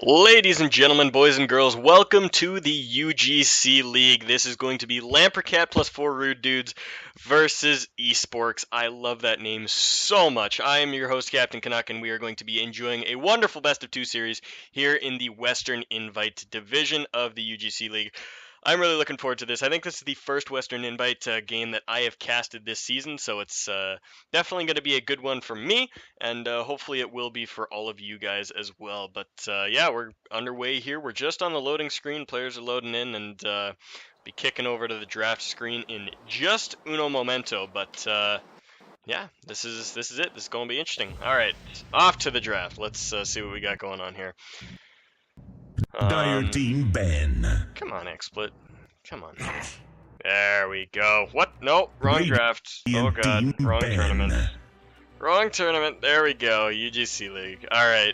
Ladies and gentlemen, boys and girls, welcome to the UGC League. This is going to be Lamperkat plus 4 Rude Dudes versus eSporks. I love that name so much. I am your host, Cptn.Canuck, and we are going to be enjoying a wonderful best of 2 series here in the Western Invite division of the UGC League. I'm really looking forward to this. I think this is the first Western Invite game that I have casted this season, so it's definitely going to be a good one for me, and hopefully it will be for all of you guys as well. But yeah, we're underway here. We're just on the loading screen. Players are loading in, and be kicking over to the draft screen in just uno momento. But yeah, this is it. This is going to be interesting. All right, off to the draft. Let's see what we got going on here. Dire team ban. Come on, XSplit. Come on. There we go. What? No, wrong draft. Oh god, wrong tournament. Wrong tournament. There we go. UGC League. All right,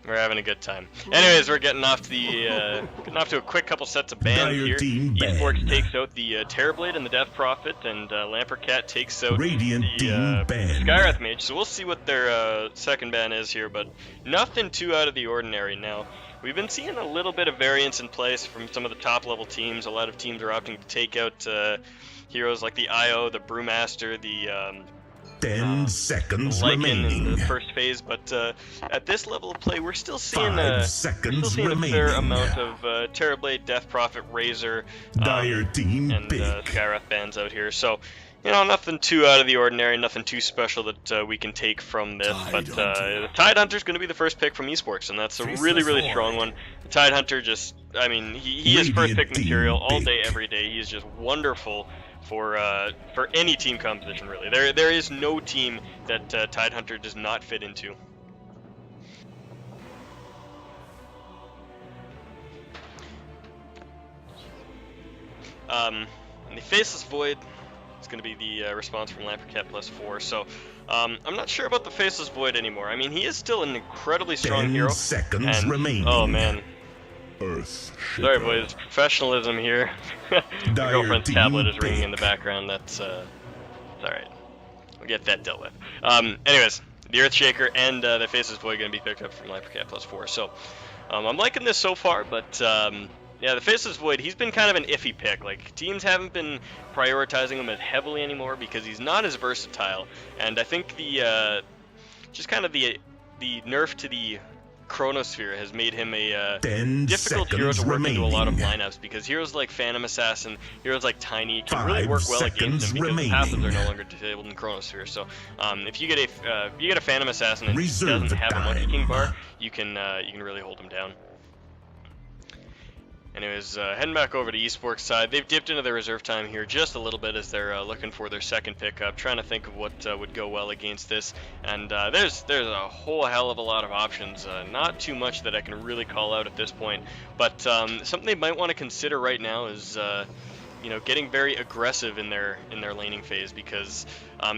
we're having a good time. Anyways, we're getting off to a quick couple sets of bans here. eSporks takes out the Terrorblade and the Death Prophet, and Lamperkat takes out the Skywrath Mage. So we'll see what their second ban is here, but nothing too out of the ordinary now. We've been seeing a little bit of variance in place from some of the top-level teams. A lot of teams are opting to take out heroes like the IO, the Brewmaster, the 10 seconds Lycan remaining in the first phase, but at this level of play, we're still seeing, 5 seconds a remaining. fair amount of Terrorblade, Death Prophet, Razor, Dire team and pick. Skywrath bans out here. So, you know, nothing too out of the ordinary, nothing too special that we can take from this. But the Tide Hunter's going to be the first pick from eSporks, and that's a really, really strong one. The Tide Hunter just, I mean, he is first pick material all day, every day. He is just wonderful for any team composition, really. There is no team that Tide Hunter does not fit into. And the Faceless Void is going to be the response from Lamperkat plus 4. So I'm not sure about the Faceless Void anymore. I mean, he is still an incredibly strong hero. 10 seconds and, remaining. oh man. Earth Sorry, boys. Professionalism here. My girlfriend's tablet is ringing in the background. That's it's alright. We'll get that dealt with. Anyways, the Earthshaker and the Faceless Void going to be picked up from Lamperkat plus 4. So I'm liking this so far, but yeah, the Faceless Void, he's been kind of an iffy pick. Like, teams haven't been prioritizing him as heavily anymore because he's not as versatile. And I think the just kind of the nerf to the Chronosphere has made him a difficult hero to work into a lot of lineups, because heroes like Phantom Assassin, heroes like Tiny can really work well against him because the passives are no longer disabled in Chronosphere. So if you get a Phantom Assassin and he doesn't have a Monkey King bar, you can really hold him down. Anyways, heading back over to eSporks side, they've dipped into their reserve time here just a little bit as they're looking for their second pickup, trying to think of what would go well against this. And there's a whole hell of a lot of options, not too much that I can really call out at this point. But something they might want to consider right now is you know, getting very aggressive in their laning phase, because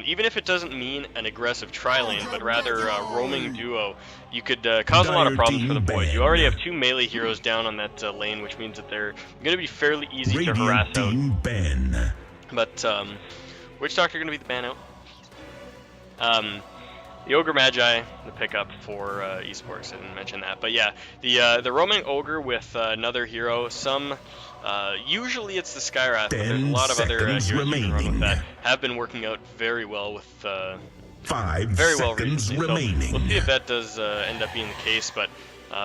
even if it doesn't mean an aggressive tri-lane, but rather roaming duo, you could cause a lot of problems for the Void. You already have 2 melee heroes down on that lane, which means that they're going to be fairly easy to harass out. But which Doctor going to be the ban out? The Ogre Magi, the pickup for eSporks, I didn't mention that. But yeah, the roaming Ogre with another hero, usually it's the Skywrath, but there's a lot of other heroes you can run with that have been working out very well with 5 very well seconds recently. remaining. So we'll see if that does end up being the case, but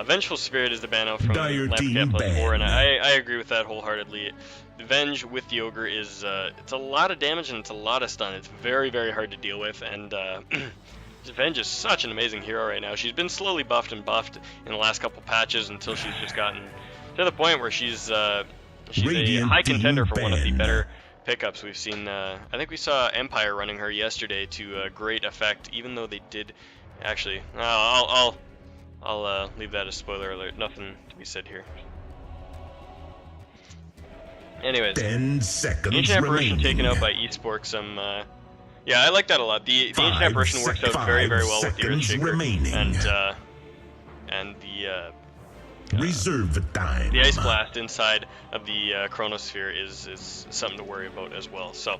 Vengeful Spirit is the ban out from Lamperkat plus 4, and I agree with that wholeheartedly. The Venge with the Ogre is it's a lot of damage and it's a lot of stun. It's very, very hard to deal with, and Venge is such an amazing hero right now. She's been slowly buffed and buffed in the last couple patches until she's just gotten to the point where she's a high contender for one of the better pickups we've seen. I think we saw Empire running her yesterday to great effect, even though they did actually. I'll leave that as spoiler alert. Nothing to be said here. Anyways, 10 seconds Ancient Apparition remaining. taken out by eSporks. Yeah, I like that a lot. The Ancient Apparition works out very, very well with the Earthshaker and the reserve time. The Ice Blast inside of the Chronosphere is something to worry about as well. So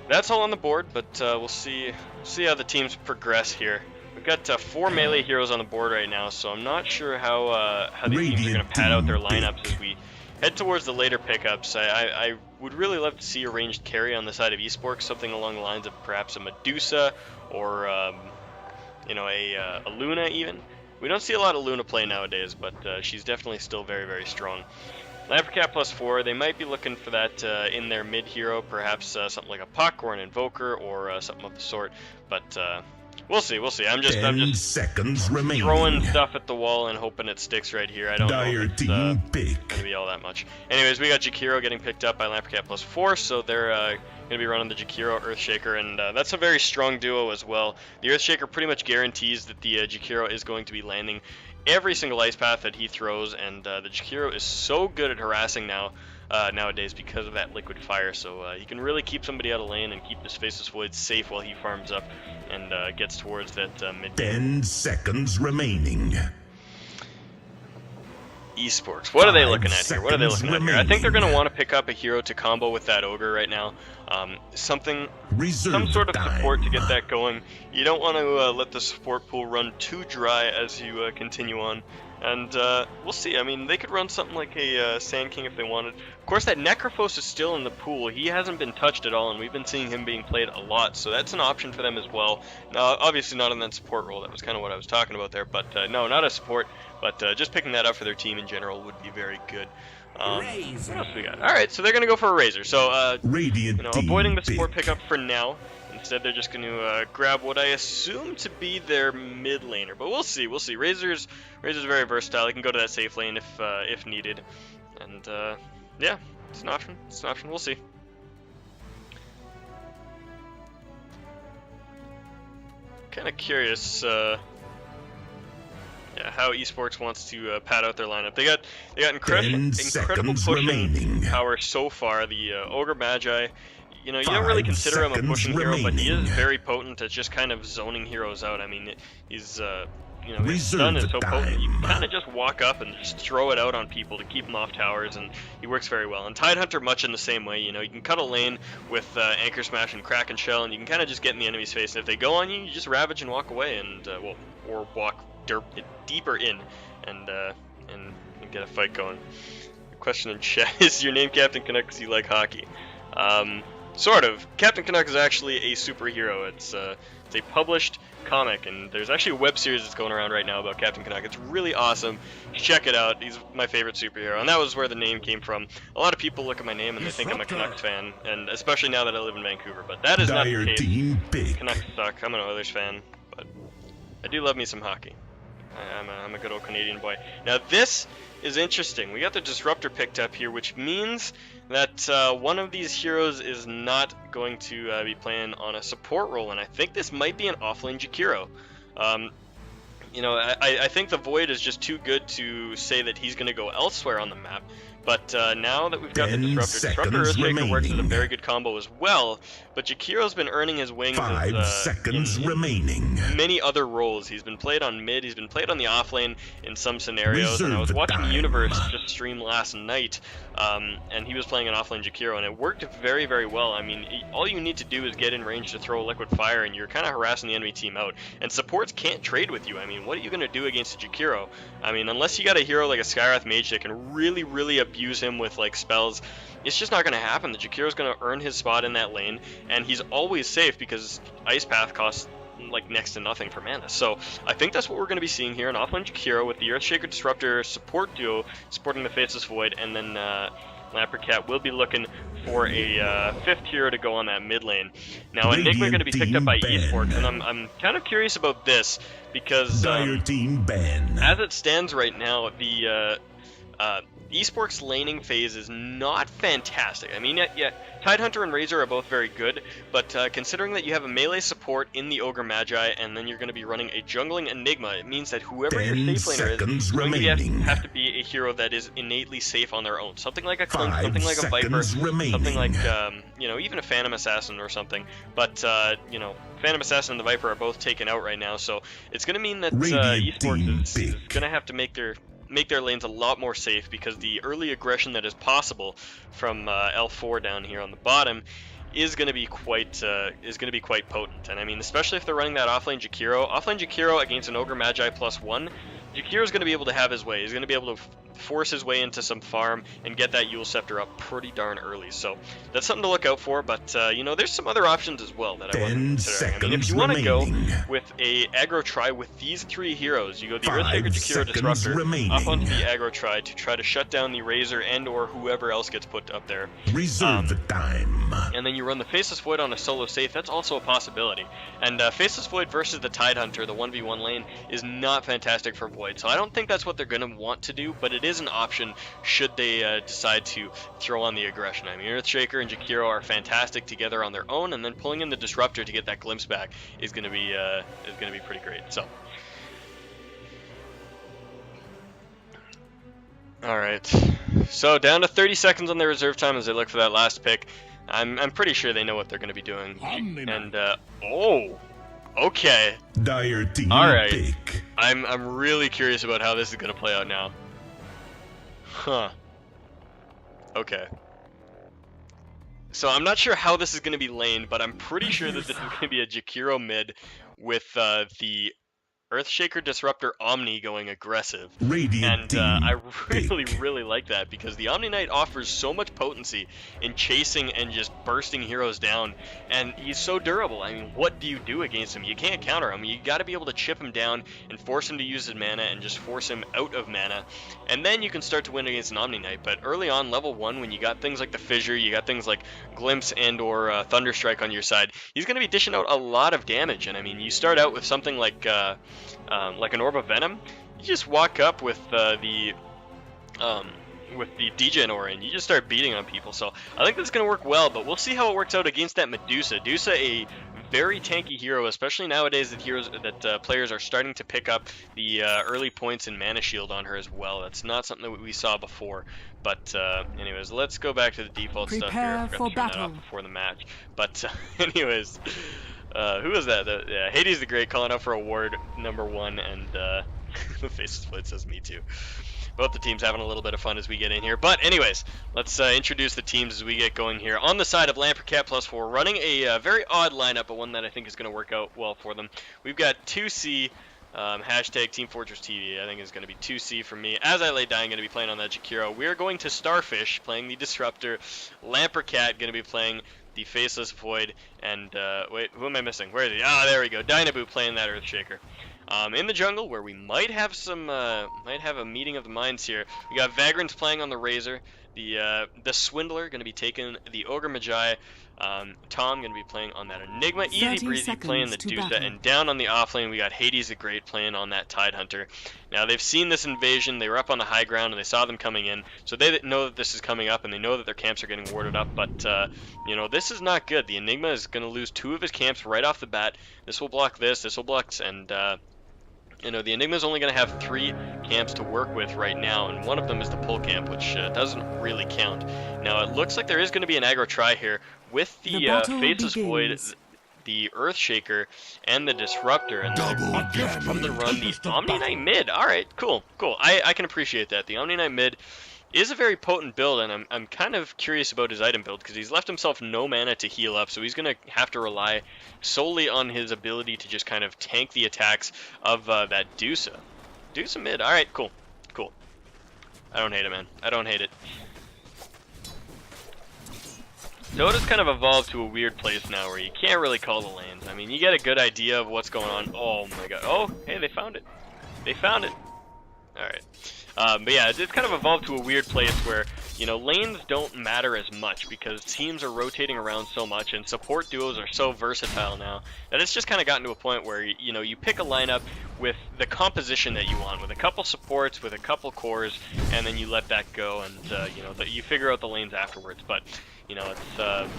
that's all on the board, but we'll see how the teams progress here. We've got 4 melee heroes on the board right now, so I'm not sure how these teams are going to pad out their lineups as we head towards the later pickups. I would really love to see a ranged carry on the side of eSporks, something along the lines of perhaps a Medusa or you know, a Luna even. We don't see a lot of Luna play nowadays, but she's definitely still very, very strong. Lamperkat +4, they might be looking for that in their mid hero, perhaps something like a Puck or an Invoker or something of the sort, but we'll see, we'll see. I'm just 10 seconds remaining. Throwing stuff at the wall and hoping it sticks right here. I don't know if it's going to be all that much. Anyways, we got Jakiro getting picked up by Lamperkat +4, so they're going to be running the Jakiro Earthshaker, and that's a very strong duo as well. The Earthshaker pretty much guarantees that the Jakiro is going to be landing every single ice path that he throws, and the Jakiro is so good at harassing nowadays because of that liquid fire, so he can really keep somebody out of lane and keep his Faceless Void safe while he farms up and gets towards that mid. 10 seconds remaining. eSporks, what are they looking at here? What are they looking at here? I think they're going to want to pick up a hero to combo with that Ogre right now. Some sort of support to get that going. You don't want to let the support pool run too dry as you continue on. And we'll see. I mean, they could run something like a Sand King if they wanted. Of course, that Necrophos is still in the pool. He hasn't been touched at all, and we've been seeing him being played a lot. So that's an option for them as well. Now, obviously not in that support role. That was kind of what I was talking about there. But no, not a support. But just picking that up for their team in general would be very good. What else we got? All right, so they're going to go for a Razor. So, you know, avoiding the support pickup for now. Instead, they're just going to grab what I assume to be their mid laner, but we'll see. We'll see. Razor's very versatile. He can go to that safe lane if needed, and yeah, it's an option. It's an option. We'll see. Kind of curious. Yeah, how eSporks wants to pad out their lineup. They got incredible pushing power so far. The Ogre Magi. You know, you don't really consider him a pushing hero, but he is very potent at just kind of zoning heroes out. I mean, he's, you know, his stun is so potent, you can kind of just walk up and just throw it out on people to keep them off towers, and he works very well. And Tidehunter much in the same way, you know, you can cut a lane with Anchor Smash and Kraken Shell, and you can kind of just get in the enemy's face, and if they go on you, you just ravage and walk away, and, well, or walk deeper in, and get a fight going. The question in chat is, your name Cptn.Canuck because you like hockey? Sort of. Cptn.Canuck is actually a superhero. It's a published comic, and there's actually a web series that's going around right now about Cptn.Canuck. It's really awesome. Check it out. He's my favorite superhero, and that was where the name came from. A lot of people look at my name and they think I'm a Canucks fan, and especially now that I live in Vancouver, but that is not the case. Canucks suck. I'm an Oilers fan, but I do love me some hockey. I'm a good old Canadian boy. Now this is interesting. We got the Disruptor picked up here, which means that one of these heroes is not going to be playing on a support role, and I think this might be an offlane Jakiro. You know, I think the Void is just too good to say that he's going to go elsewhere on the map. But now that we've got the Disruptor Earthshaker works as a very good combo as well. But Jakiro's been earning his wings in many other roles. He's been played on mid, he's been played on the offlane in some scenarios. And I was watching Universe just stream last night, and he was playing an offlane Jakiro, and it worked very, very well. I mean, all you need to do is get in range to throw a liquid fire, and you're kind of harassing the enemy team out. And supports can't trade with you. I mean, what are you going to do against a Jakiro? I mean, unless you got a hero like a Skywrath Mage that can really, really abuse him with like spells, it's just not going to happen. The Jakiro's going to earn his spot in that lane, and he's always safe because Ice Path costs like next to nothing for mana. So I think that's what we're going to be seeing here, an offlane Jakiro with the Earthshaker Disruptor support duo supporting the Faceless Void, and then Lamperkat will be looking for a fifth hero to go on that mid lane. Now Enigma going to be picked up by eSporks, and I'm kind of curious about this because as it stands right now, the eSporks laning phase is not fantastic. I mean, yeah, Tidehunter and Razor are both very good, but considering that you have a melee support in the Ogre Magi, and then you're going to be running a jungling Enigma, it means that whoever your safe laner is going to have to be a hero that is innately safe on their own. Something like a Clink, something like a Viper, something like, you know, even a Phantom Assassin or something. But, you know, Phantom Assassin and the Viper are both taken out right now, so it's going to mean that eSporks is going to have to make their lanes a lot more safe, because the early aggression that is possible from L4 down here on the bottom is going to be quite potent. And I mean, especially if they're running that offlane Jakiro against an Ogre Magi +1, Jakiro's going to be able to have his way. He's going to be able to force his way into some farm and get that Yule Scepter up pretty darn early. So that's something to look out for. But you know, there's some other options as well that I want to consider. I mean, if you want to go with a aggro try with these 3 heroes, you go the Earthshaker, Jakiro, Disruptor up onto the aggro try to try to shut down the Razor and or whoever else gets put up there. Reserve the time. And then you run the Faceless Void on a solo safe. That's also a possibility. And Faceless Void versus the Tidehunter, the 1v1 lane, is not fantastic for Void. So I don't think that's what they're going to want to do, but it is an option should they decide to throw on the aggression. I mean, Earthshaker and Jakiro are fantastic together on their own, and then pulling in the Disruptor to get that glimpse back is going to be pretty great. So, all right. So down to 30 seconds on their reserve time as they look for that last pick. I'm pretty sure they know what they're going to be doing. And oh, okay. Dire team all right. pick. I'm really curious about how this is going to play out now. Huh. Okay. So I'm not sure how this is going to be laned, but I'm pretty sure that this is going to be a Jakiro mid with the Earthshaker Disruptor Omni going aggressive. Radiant And I really like that because the Omni Knight offers so much potency in chasing and just bursting heroes down, and he's so durable. I mean, what do you do against him? You can't counter him. You got to be able to chip him down and force him to use his mana and just force him out of mana, and then you can start to win against an Omni Knight. But early on, level 1, when you got things like the Fissure, you got things like Glimpse and or Thunderstrike on your side, he's going to be dishing out a lot of damage. And I mean, you start out with something like an Orb of Venom. You just walk up with the Degen Aura and you just start beating on people. So I think that's going to work well, but we'll see how it works out against that Medusa. Medusa, a very tanky hero, especially nowadays that players are starting to pick up the early points in Mana Shield on her as well. That's not something that we saw before. But anyways, let's go back to the default stuff here. I forgot to turn that off before the match. But anyways, who was that? Yeah, Hades the Great calling out for award #1, and the Faceless Void says me too. Both the teams having a little bit of fun as we get in here. But anyways, let's introduce the teams as we get going here. On the side of Lamperkat +4, running a very odd lineup, but one that I think is going to work out well for them. We've got 2C, hashtag Team Fortress TV, I think is going to be 2C for me. As I lay dying, going to be playing on that Jakiro. We're going to Starfish, playing the Disruptor. Lamperkat going to be playing the Faceless Void, and wait, who am I missing? Where is he? Ah, there we go. Dynaboot playing that Earthshaker. In the jungle, where we might have some, might have a meeting of the minds here. We got Vagrant playing on the Razor. The Swindler going to be taking the Ogre Magi. Tom going to be playing on that Enigma. Easy Breezy playing the Dusa. And down on the offlane, we got Hades the Great playing on that Tidehunter. Now, they've seen this invasion. They were up on the high ground, and they saw them coming in. So they know that this is coming up, and they know that their camps are getting warded up. But, you know, this is not good. The Enigma is going to lose 2 of his camps right off the bat. This will block this will block, and you know, the Enigma is only going to have 3 camps to work with right now, and one of them is the pull camp, which doesn't really count. Now, it looks like there is going to be an aggro try here with the Faceless Void, the Earthshaker, and the Disruptor, and they're from the run the Omni Knight mid. All right, cool. I can appreciate that. The Omni Knight mid is a very potent build, and I'm kind of curious about his item build, because he's left himself no mana to heal up, so he's going to have to rely solely on his ability to just kind of tank the attacks of that Dusa. Dusa mid, alright, cool. I don't hate it, man. I don't hate it. Dota's kind of evolved to a weird place now, where you can't really call the lanes. I mean, you get a good idea of what's going on. Oh my god. Oh, hey, they found it. Alright. But yeah, it's kind of evolved to a weird place where, you know, lanes don't matter as much because teams are rotating around so much, and support duos are so versatile now that it's just kind of gotten to a point where, you know, you pick a lineup with the composition that you want, with a couple supports, with a couple cores, and then you let that go, and you know, you figure out the lanes afterwards. But you know, it's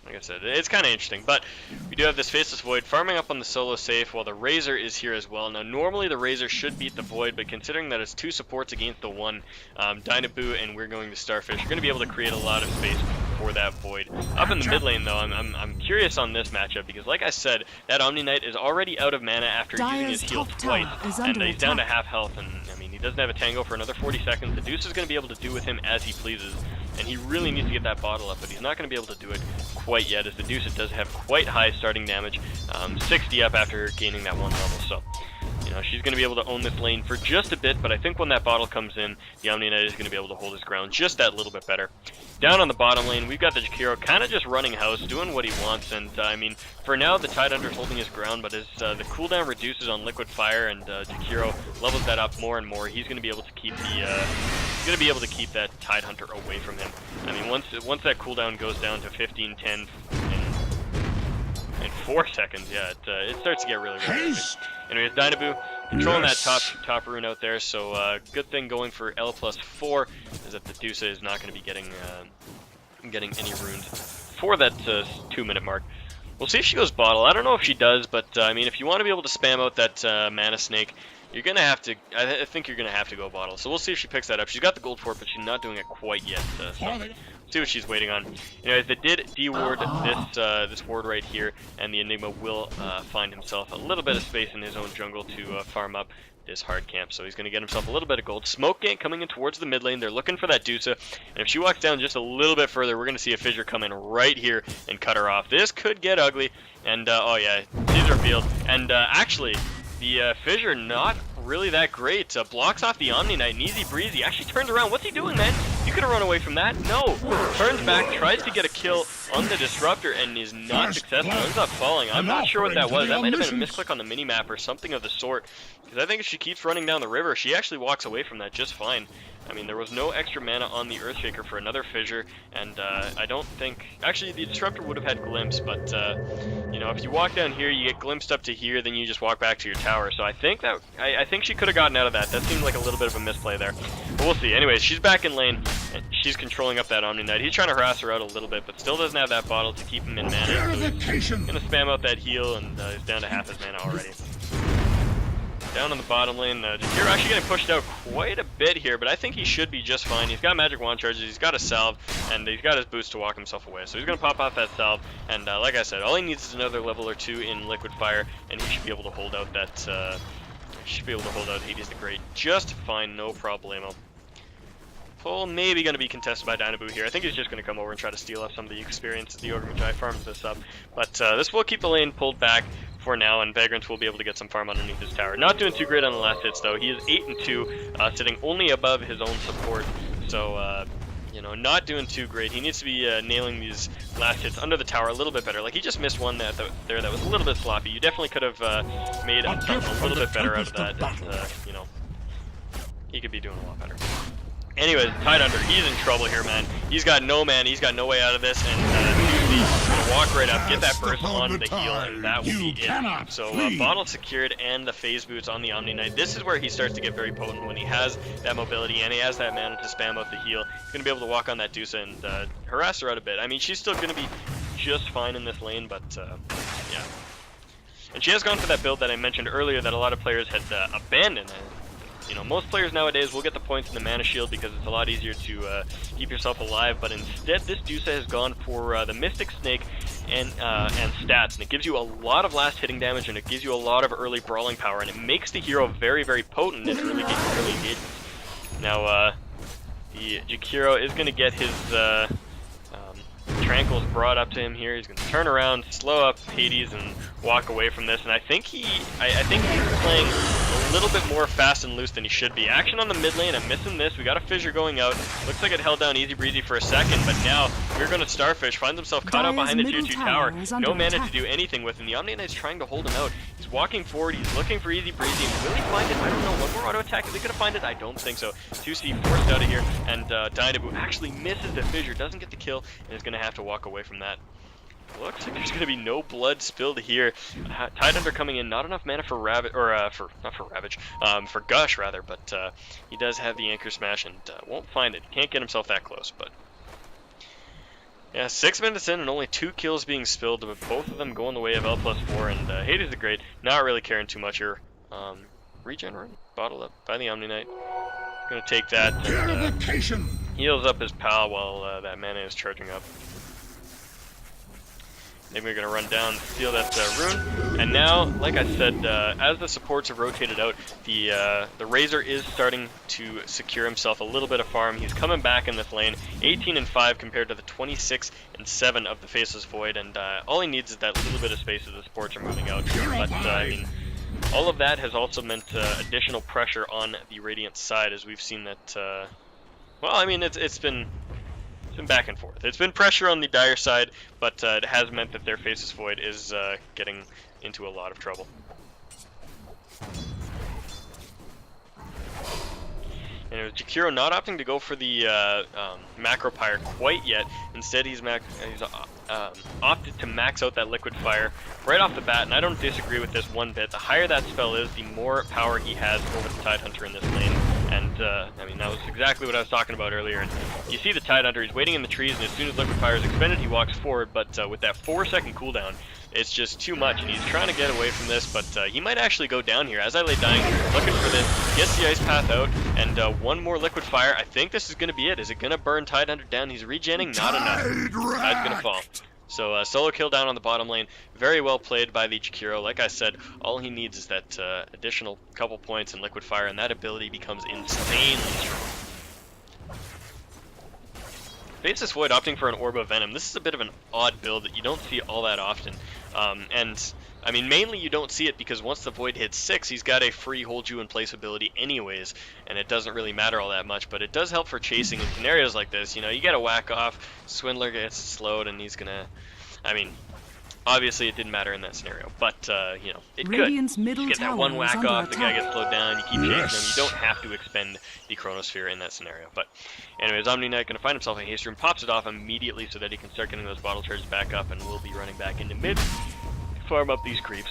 like I said, it's kind of interesting. But we do have this Faceless Void farming up on the solo safe while the Razor is here as well. Now, normally the Razor should beat the Void, but considering that it's 2 supports against the 1, Dynaboot and we're going to Starfish, you're going to be able to create a lot of space for that Void. Up in the mid lane, though, I'm curious on this matchup, because like I said, that Omni Knight is already out of mana after using his heal twice, and he's down to half health, and I mean, he doesn't have a Tango for another 40 seconds. The Deuce is going to be able to do with him as he pleases. and he really needs to get that bottle up, but he's not going to be able to do it quite yet, as the Deuce does have quite high starting damage, 60 up after gaining that 1 level, so you know, she's going to be able to own this lane for just a bit, but I think when that bottle comes in, the Omni Knight is going to be able to hold his ground just that little bit better. Down on the bottom lane, we've got the Jakiro kind of just running house, doing what he wants, and I mean, for now, the Tidehunter's holding his ground, but as the cooldown reduces on Liquid Fire and Jakiro levels that up more and more, he's going to be able to keep that Tidehunter away from him. I mean, once that cooldown goes down to 15, 10, in 4 seconds, yeah, it starts to get really heavy. Anyways, Dynabu controlling that top rune out there, so good thing going for L+4 is that the Deuce is not going to be getting any runes for that 2-minute mark. We'll see if she goes bottle. I don't know if she does, but I mean, if you want to be able to spam out that Mana Snake, you're gonna have to. I think you're gonna have to go bottle. So we'll see if she picks that up. She's got the gold for it, but she's not doing it quite yet. So see what she's waiting on. Anyways, they did deward this ward right here, and the Enigma will find himself a little bit of space in his own jungle to farm up this hard camp. So he's going to get himself a little bit of gold. Smoke Gank coming in towards the mid lane. They're looking for that Dusa, and if she walks down just a little bit further, we're going to see a Fissure come in right here and cut her off. This could get ugly, and oh yeah, she's revealed. And actually, the Fissure not really that great. Blocks off the Omni Knight, and easy breezy. Actually turns around. What's he doing, man? You could have run away from that. No. Turns back, tries to get a kill on the Disruptor, and is not successful. Ends up falling. I'm not sure what that was. That might have been a misclick on the minimap or something of the sort. Because I think if she keeps running down the river, she actually walks away from that just fine. I mean, there was no extra mana on the Earthshaker for another Fissure, and I don't think... Actually, the Disruptor would have had Glimpse, but, you know, if you walk down here, you get glimpsed up to here, then you just walk back to your tower. So I think that... I think she could have gotten out of that. That seemed like a little bit of a misplay there. But we'll see. Anyways, she's back in lane, and she's controlling up that Omni Knight. He's trying to harass her out a little bit, but still doesn't have that bottle to keep him in mana. So he's gonna spam out that heal, and he's down to half his mana already. Down on the bottom lane, Jakiro actually getting pushed out quite a bit here, but I think he should be just fine. He's got magic wand charges, he's got a salve, and he's got his boost to walk himself away. So he's going to pop off that salve, and like I said, all he needs is another level or 2 in Liquid Fire, and he should be able to hold out that, Hades the Great just fine, no problemo. Pull maybe going to be contested by Dynabu here. I think he's just going to come over and try to steal off some of the experience as the Ogre Magi farms this up. But this will keep the lane pulled back for now, and Vagrant will be able to get some farm underneath his tower. Not doing too great on the last hits, though. He is 8-2, sitting only above his own support. So, you know, not doing too great. He needs to be nailing these last hits under the tower a little bit better. Like, he just missed one there that was a little bit sloppy. You definitely could have made something a little bit better out of that. You know, he could be doing a lot better. Anyways, Tidehunter, he's in trouble here, man. He's got no man, he's got no way out of this, and Tuesday gonna walk right up, get that burst on the heal, and that will be it. So, bottle secured and the phase boots on the Omni Knight. This is where he starts to get very potent, when he has that mobility and he has that mana to spam out the heal. He's gonna be able to walk on that Dusa and harass her out a bit. I mean, she's still gonna be just fine in this lane, but yeah. And she has gone for that build that I mentioned earlier that a lot of players had abandoned. You know, most players nowadays will get the points in the Mana Shield because it's a lot easier to keep yourself alive, but instead this Dusa has gone for the Mystic Snake and stats, and it gives you a lot of last hitting damage, and it gives you a lot of early brawling power, and it makes the hero very, very potent in early engagements. Now, the Jakiro is going to get his Tranquils brought up to him here. He's going to turn around, slow up Hades, and walk away from this. And I think he's playing a little bit more fast and loose than he should be. Action on the mid lane. I'm missing this. We got a Fissure going out. Looks like it held down easy breezy for a second, but now we're going to Starfish. Finds himself caught out behind the tier 2 tower. No mana to do anything with, and the Omni Knight's trying to hold him out. He's walking forward. He's looking for easy breezy. Will he find it? I don't know. One more auto attack. Is he going to find it? I don't think so. 2C forced out of here, and Dynabu actually misses the Fissure. Doesn't get the kill, and is going to have to walk away from that. Looks like there's going to be no blood spilled here. Tidehunter coming in, not enough mana for Ravage, or not for Ravage, for Gush rather, but he does have the Anchor Smash and won't find it. Can't get himself that close, but yeah, 6 minutes in and only 2 kills being spilled, but both of them going the way of L+4, and Hades the Great not really caring too much here. Regenerate, bottled up by the Omni Knight. Gonna take that and heals up his pal while that mana is charging up. Maybe we're going to run down, steal that rune. And now, like I said, as the supports have rotated out, the Razor is starting to secure himself a little bit of farm. He's coming back in this lane, 18-5 compared to the 26-7 of the Faceless Void, and all he needs is that little bit of space as the supports are moving out. But, I mean, all of that has also meant additional pressure on the Radiant side, as we've seen that, well, I mean, it's been back and forth. It's been pressure on the Dire side, but it has meant that their Faceless Void is getting into a lot of trouble. And it was Jakiro not opting to go for the Macro Pyre quite yet. Instead, he's opted to max out that Liquid Fire right off the bat, and I don't disagree with this one bit. The higher that spell is, the more power he has over the Tidehunter in this lane. And, I mean, that was exactly what I was talking about earlier. And you see the Tidehunter, he's waiting in the trees, and as soon as Liquid Fire is expended, he walks forward. But with that 4-second cooldown, it's just too much, and he's trying to get away from this, but he might actually go down here. As I lay dying, looking for this, gets the Ice Path out, and one more Liquid Fire. I think this is going to be it. Is it going to burn Tidehunter down? He's regenning, not enough. Tide's going to fall. So solo kill down on the bottom lane. Very well played by the Jakiro. Like I said, all he needs is that additional couple points in Liquid Fire, and that ability becomes insanely strong. Faceless Void opting for an Orb of Venom. This is a bit of an odd build that you don't see all that often. And, I mean, mainly you don't see it because once the Void hits 6, he's got a free hold you in place ability anyways, and it doesn't really matter all that much, but it does help for chasing in scenarios like this. You know, you get a whack off, Swindler gets slowed, and he's gonna, I mean, obviously it didn't matter in that scenario, but, you know, it Radiant's could. middle Just get that one whack off, the guy gets slowed down, you keep chasing him, you don't have to expend the Chronosphere in that scenario. But anyways, Omni Knight going to find himself a haste room, pops it off immediately so that he can start getting those bottle charges back up, and we'll be running back into mid, farm up these creeps.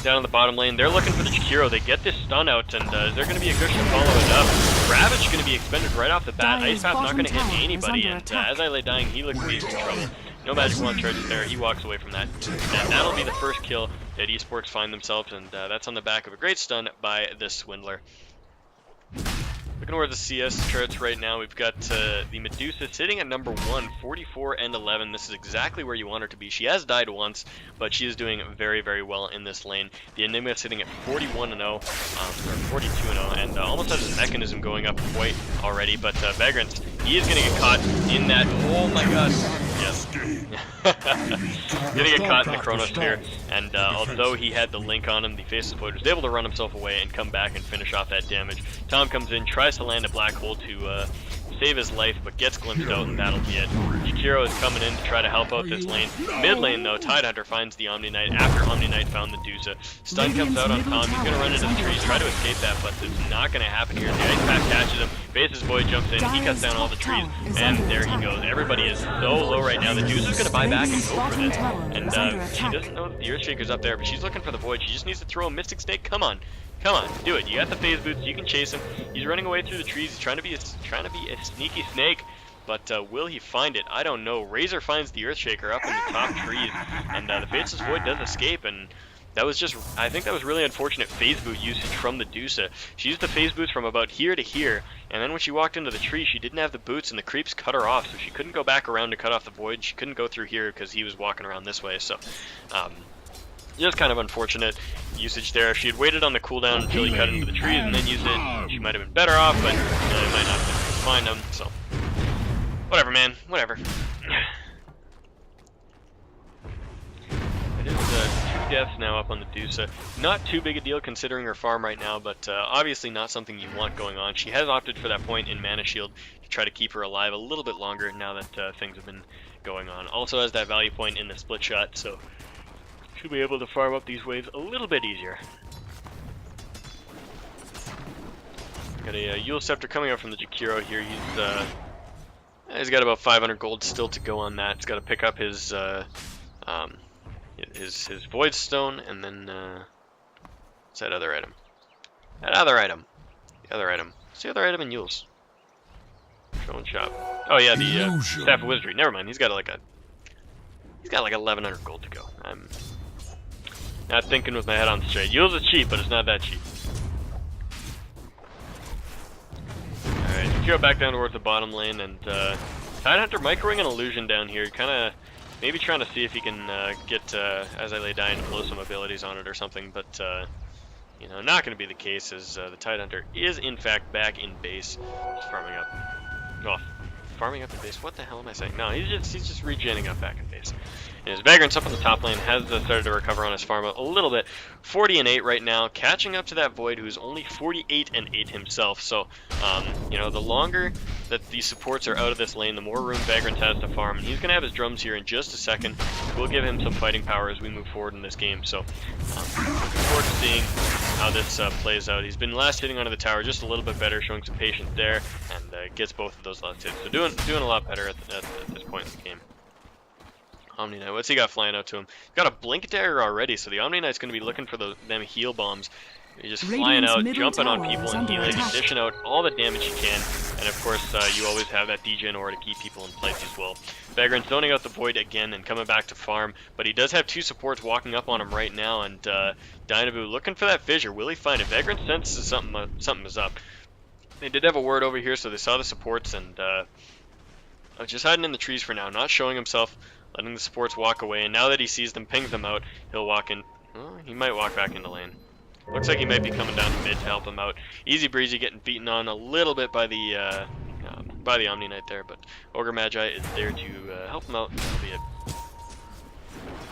Down in the bottom lane, they're looking for the Jakiro. They get this stun out, and is there going to be a Gush to follow it up? Ravage going to be expended right off the bat. Ice Path not going to hit anybody, and as I lay dying, he looks to be in trouble. No magic wand charges there, he walks away from that. And that'll be the first kill that eSporks find themselves, and that's on the back of a great stun by this Swindler. Looking over the CS charts right now, we've got the Medusa sitting at number 1, 44-11. This is exactly where you want her to be. She has died once, but she is doing very, very well in this lane. The Enigma sitting at 41-0, or 42-0, and almost has his mechanism going up quite already. But Vagrant, he is going to get caught in that. Oh my god. Yes. Gonna get caught in the Chronosphere, and although he had the link on him, the Faceless Void was able to run himself away and come back and finish off that damage. Tom comes in, tries to land a black hole to save his life, but gets glimpsed out, and that'll be it. Jakiro is coming in to try to help out this lane. Mid lane, though, Tidehunter finds the Omni Knight after Omni Knight found the Medusa. Stun comes out on Tom. He's going to run into the trees, try to escape that, but it's not going to happen here. The Ice Path catches him. Faceless Void jumps in. He cuts down all the trees, and there he goes. Everybody is so low right now. The Medusa's going to buy back and go for this. And she doesn't know that the Earthshaker's up there, but she's looking for the Void. She just needs to throw a Mystic Snake. Come on. Come on, do it. You got the phase boots, you can chase him. He's running away through the trees. He's trying to be a sneaky snake, but will he find it? I don't know. Razor finds the Earthshaker up in the top trees, and the Faceless Void does escape, and that was just, I think that was really unfortunate phase boot usage from Medusa. She used the phase boots from about here to here, and then when she walked into the tree, she didn't have the boots, and the creeps cut her off, so she couldn't go back around to cut off the Void. She couldn't go through here because he was walking around this way, so just kind of unfortunate usage there. If she had waited on the cooldown until he cut into the trees and then used it, she might have been better off, but it might not have been able to find him, so whatever, man, whatever. It is 2 deaths now up on the Medusa. Not too big a deal considering her farm right now, but obviously not something you want going on. She has opted for that point in Mana Shield to try to keep her alive a little bit longer now that things have been going on. Also has that value point in the split shot, so should be able to farm up these waves a little bit easier. Got a Yule Scepter coming up from the Jakiro here. He's got about 500 gold still to go on that. He's got to pick up his Void Stone, and then what's that other item? That other item. The other item. What's the other item in Yule's? Show and shop. Oh yeah, the Staff of Wizardry. Never mind. He's got like 1100 gold to go. I'm not thinking with my head on straight. Yule's is cheap, but it's not that cheap. Alright, Jakiro back down towards the bottom lane, and Tidehunter microing an illusion down here. Kind of Maybe trying to see if he can get As I Lay Dying to blow some abilities on it or something, but you know, not going to be the case as the Tidehunter is in fact back in base, just farming up. Oh, farming up in base. What the hell am I saying? No, he's just regenning up back in base. And his Vagrant's up on the top lane, has started to recover on his farm a little bit. 40 and 8 right now, catching up to that Void, who's only 48 and 8 himself. So, you know, the longer that these supports are out of this lane, the more room Vagrant has to farm. And he's going to have his drums here in just a second. We'll give him some fighting power as we move forward in this game. So, looking forward to seeing how this plays out. He's been last hitting onto the tower just a little bit better, showing some patience there, and gets both of those last hits. So doing a lot better at this point in the game. Omni Knight, what's he got flying out to him? He's got a Blink Dagger already, so the Omni Knight's going to be looking for them heal bombs. He's just flying out, jumping on people and healing, dishing out all the damage he can. And of course, you always have that degen aura to keep people in place as well. Vagrant's zoning out the Void again and coming back to farm, but he does have two supports walking up on him right now, and Dynabu looking for that fissure. Will he find it? Vagrant senses something is up. They did have a word over here, so they saw the supports, and just hiding in the trees for now, not showing himself, letting the supports walk away, and now that he sees them, pings them out, he'll walk in. Well, he might walk back into lane. Looks like he might be coming down to mid to help him out. Easy breezy getting beaten on a little bit by the Omni Knight there, but Ogre Magi is there to help him out. That'll be it.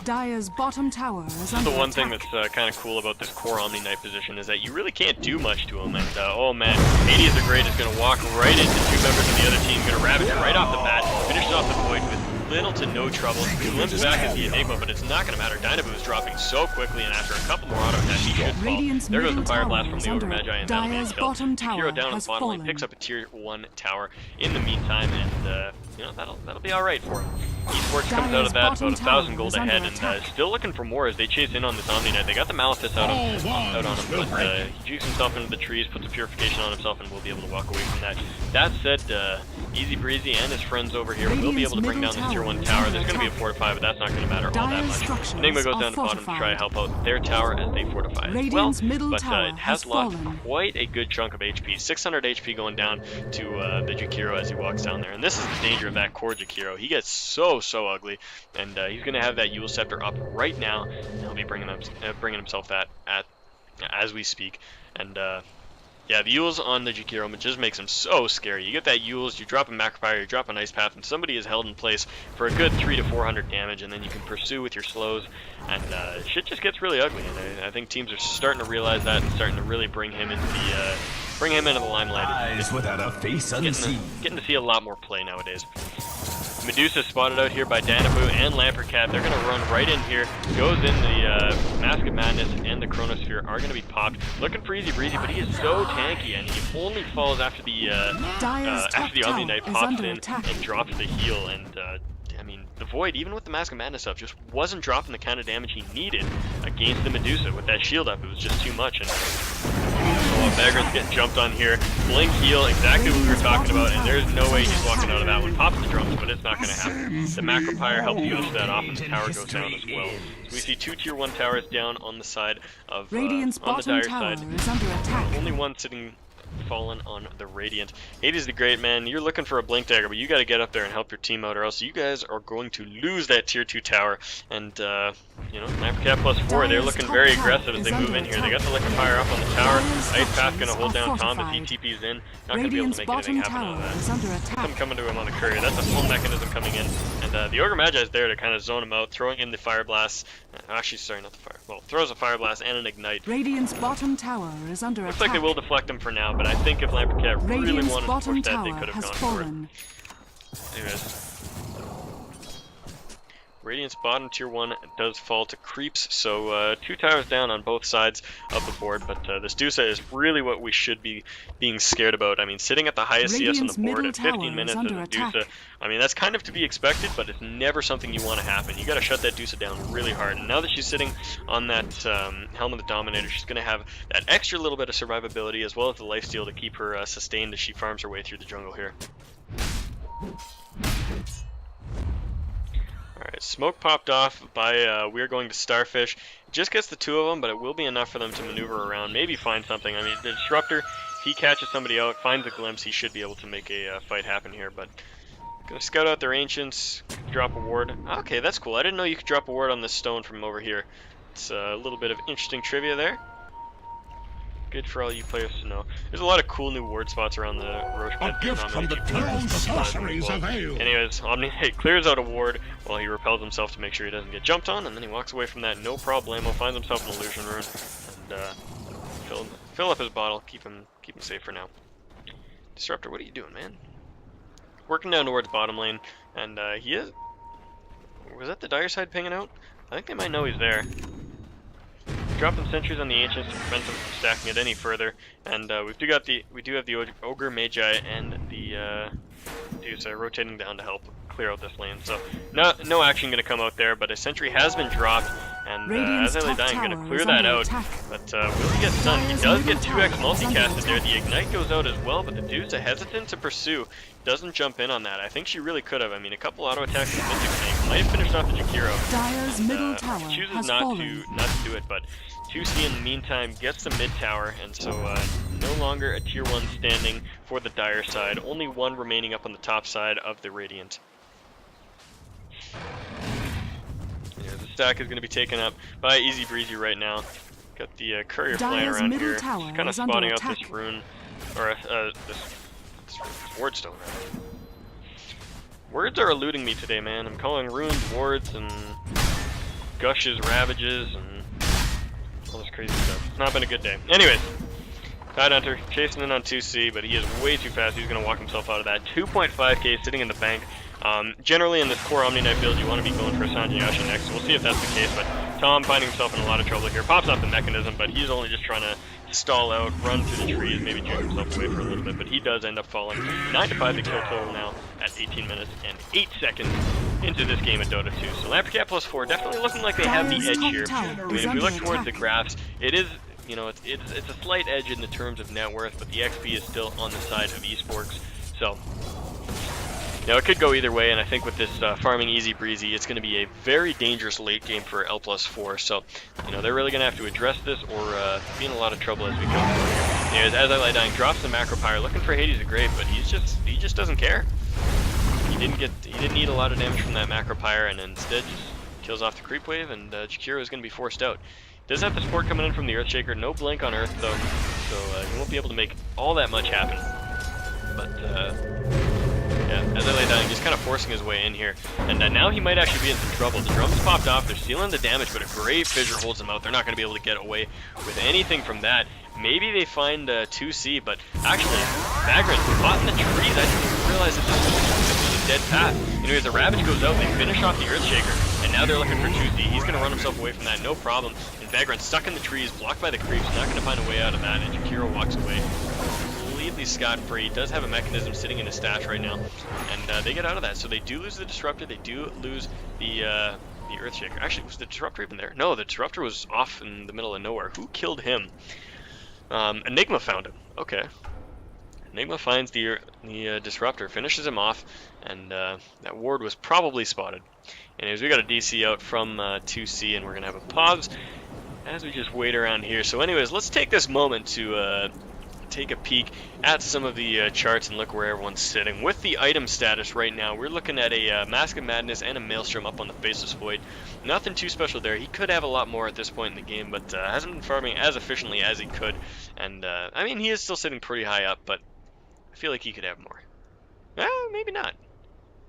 Dire's bottom tower is under the one attack. thing that's kind of cool about this core Omni Knight position is that you really can't do much to him. And oh man, Hades the Great is going to walk right into two members of the other team, going to ravage it right off the bat, finishes off the Void with little to no trouble. He limps back as the Enigma, but it's not going to matter. Dynabu is dropping so quickly, and after a couple more auto attacks, he should fall. There goes the Fire Blast from the Ogre Magi, and that'll be a kill. Hero down on the bottom lane, picks up a tier 1 tower in the meantime, and you know, that'll be alright for him. eSporks comes out of that about 1,000 gold ahead, and still looking for more as they chase in on this Omni Knight. They got the Malefice out on him, but he jukes himself into the trees, puts a purification on himself, and will be able to walk away from that. That said, Easy Breezy and his friends over here will be able to bring down this tier 1 tower. There's going to be a fortify, but that's not going to matter all that much. Enigma goes down to bottom to try to help out their tower as they fortify as well, but it has lost quite a good chunk of HP. 600 HP going down to the Jakiro as he walks down there, and this is the danger of that core Jakiro. He gets so ugly, and he's going to have that Eul Scepter up right now, and he'll be bringing himself that as we speak, and yeah, the Euls on the Jakiro just makes him so scary. You get that Euls, you drop a Macropyre, you drop an Ice Path, and somebody is held in place for a good 300 to 400 damage, and then you can pursue with your slows, and shit just gets really ugly. And I think teams are starting to realize that and starting to really bring him into the limelight. Eyes without a face unseen. Getting to see a lot more play nowadays. Medusa spotted out here by Dynabu and Lamperkat. They're going to run right in here. Goes in the Mask of Madness, and the Chronosphere are going to be popped. Looking for Easy Breezy, but he is so tanky, and he only falls after the Omni Knight pops in and drops the heal. And I mean, the Void, even with the Mask of Madness up, just wasn't dropping the kind of damage he needed against the Medusa. With that shield up, it was just too much. And Vagrant's getting jumped on here. Blink heal, exactly what we were talking about, and there's no way he's walking out of that one. Pops the drums, but it's not going to happen. The Macropyre helps finish that off, and the tower goes down as well. So we see two tier 1 towers down on the side of on the Dire side. Is under attack. Only one sitting fallen on the Radiant. Hades the Great, man, you're looking for a Blink Dagger, but you got to get up there and help your team out, or else you guys are going to lose that tier 2 tower. And you know, Lamperkat +4, they're looking very aggressive as they move in here. They got the Liquefier up on the tower. Ice Path going to hold down Tom as he TP's in. Not going to be able to make anything happen out of that. Some coming to him on the courier. That's a full mechanism coming in. And the Ogre Magi is there to kind of zone him out, throwing in the Fire Blast. Actually, sorry, not the Fire. Well, throws a Fire Blast and an Ignite. Radiant's bottom tower is under Looks attack. like they will deflect him for now, but I think if Lamperkat really wanted to push that, they could have gone for it. Anyways. Radiant's bottom tier 1 does fall to creeps, so 2 towers down on both sides of the board, but this Dusa is really what we should be being scared about. I mean, sitting at the highest CS on the board at 15 minutes as a Dusa, I mean, that's kind of to be expected, but it's never something you want to happen. You got to shut that Dusa down really hard, and now that she's sitting on that Helm of the Dominator, she's going to have that extra little bit of survivability as well as the lifesteal to keep her sustained as she farms her way through the jungle here. Alright, smoke popped off by We're Going to Starfish. It just gets the 2 of them, but it will be enough for them to maneuver around, maybe find something. I mean, the Disruptor, if he catches somebody out, finds a glimpse, he should be able to make a fight happen here, but gonna scout out their Ancients, drop a ward. Okay, that's cool. I didn't know you could drop a ward on this stone from over here. It's a little bit of interesting trivia there. Good for all you players to know. There's a lot of cool new ward spots around the Roach Pit. A gift from the town sorceries of Ale. Anyways, Omni-Knight clears out a ward while he repels himself to make sure he doesn't get jumped on, and then he walks away from that, no problemo, finds himself an illusion rune, and fill up his bottle, keep him safe for now. Disruptor, what are you doing, man? Working down towards bottom lane, and he is... Was that the dire side pinging out? I think they might know he's there. Dropping sentries on the Ancients to prevent them from stacking it any further, and we do have the Ogre Magi and the Deuce rotating down to help clear out this lane. So no action going to come out there, but a sentry has been dropped, and as I lay dying, going to clear that out. But will he get stunned? He does get 2x multicasted there. The Ignite goes out as well, but the Deuce hesitant to pursue. Doesn't jump in on that. I think she really could have. I mean, a couple auto attacks with Mystic Snake might have finished off the Jakiro. Dyer's middle tower Chooses not to do it, but 2C in the meantime gets the mid tower, and so no longer a tier 1 standing for the Dire side. Only one remaining up on the top side of the Radiant. Yeah, the stack is going to be taken up by Easy Breezy right now. Got the courier flying around here, just kind of spotting out this rune, or this wardstone. Words are eluding me today, man. I'm calling runes wards and gushes ravages and all this crazy stuff. It's not been a good day. Anyways, Tidehunter chasing in on 2C, but he is way too fast. He's going to walk himself out of that. 2.5k sitting in the bank. Generally in this core Omni-Knight build, you want to be going for Sanjiyashi next. We'll see if that's the case, but Tom finding himself in a lot of trouble here. Pops off the mechanism, but he's only just trying to stall out, run through the trees, maybe juke himself away for a little bit, but he does end up falling. 9-5 the kill total now at 18 minutes and 8 seconds into this game at Dota 2. So Lamperkat +4 definitely looking like they have the edge here. I mean, if we look towards the graphs, it is, you know, it's a slight edge in the terms of net worth, but the XP is still on the side of eSporks. So, you know, it could go either way, and I think with this farming Easy Breezy, it's going to be a very dangerous late game for L+4. So, you know, they're really going to have to address this or be in a lot of trouble as we go through here. Anyways, as I lie dying, drops the Macro Pyre, looking for Hades the Great, but he just doesn't care. He didn't need a lot of damage from that Macro Pyre, and instead just kills off the creep wave, and Jakiro is going to be forced out. Does have the support coming in from the Earthshaker, no blink on Earth though, so he won't be able to make all that much happen. But yeah, as I lay dying, just kind of forcing his way in here, and now he might actually be in some trouble. The drums popped off, they're stealing the damage, but a great fissure holds them out. They're not going to be able to get away with anything from that. Maybe they find 2C, but actually, Vagrant caught in the trees. I didn't even realize this was a dead path. Anyways, the Ravage goes out, they finish off the Earthshaker, and now they're looking for 2C. He's going to run himself away from that, no problem. And Vagrant stuck in the trees, blocked by the creeps, not going to find a way out of that, and Jakiro walks away completely scot-free. Does have a mechanism sitting in his stash right now, and they get out of that. So they do lose the Disruptor, they do lose the Earthshaker. Actually, was the Disruptor even there? No, the Disruptor was off in the middle of nowhere. Who killed him? Enigma found him. Okay. Enigma finds the Disruptor, finishes him off, and that ward was probably spotted. Anyways, we got a DC out from 2C, and we're going to have a pause as we just wait around here. So anyways, let's take this moment to take a peek at some of the charts and look where everyone's sitting. With the item status right now, we're looking at a Mask of Madness and a Maelstrom up on the Faceless Void. Nothing too special there. He could have a lot more at this point in the game, but hasn't been farming as efficiently as he could. And I mean, he is still sitting pretty high up, but I feel like he could have more. Maybe not.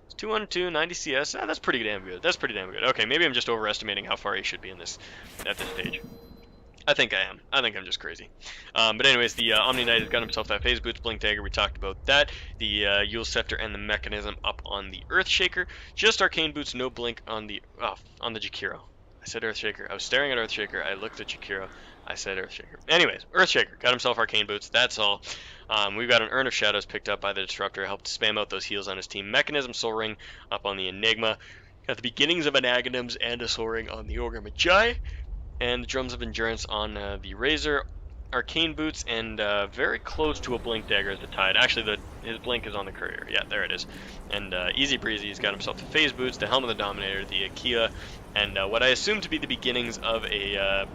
It's 212, 90 CS. That's pretty damn good. That's pretty damn good. Okay, maybe I'm just overestimating how far he should be in this at this stage. I think I am. I think I'm just crazy. But anyways, the Omni-Knight has got himself that Phase Boots, Blink Dagger, we talked about that. The Yule Scepter and the Mechanism up on the Earthshaker. Just Arcane Boots, no Blink on the Jakiro. I said Earthshaker. I was staring at Earthshaker. I looked at Jakiro. I said Earthshaker. Anyways, Earthshaker got himself Arcane Boots. That's all. We've got an Urn of Shadows picked up by the Disruptor. Helped spam out those heals on his team. Mechanism, Soul Ring up on the Enigma. Got the beginnings of an Aghanims and a Soul Ring on the Ogre Magi. And the Drums of Endurance on the Razor, Arcane Boots, and very close to a Blink Dagger as the Tide. Actually, his Blink is on the Courier. Yeah, there it is. And Easy Breezy, he's got himself the Phase Boots, the Helm of the Dominator, the Akia, and what I assume to be the beginnings of a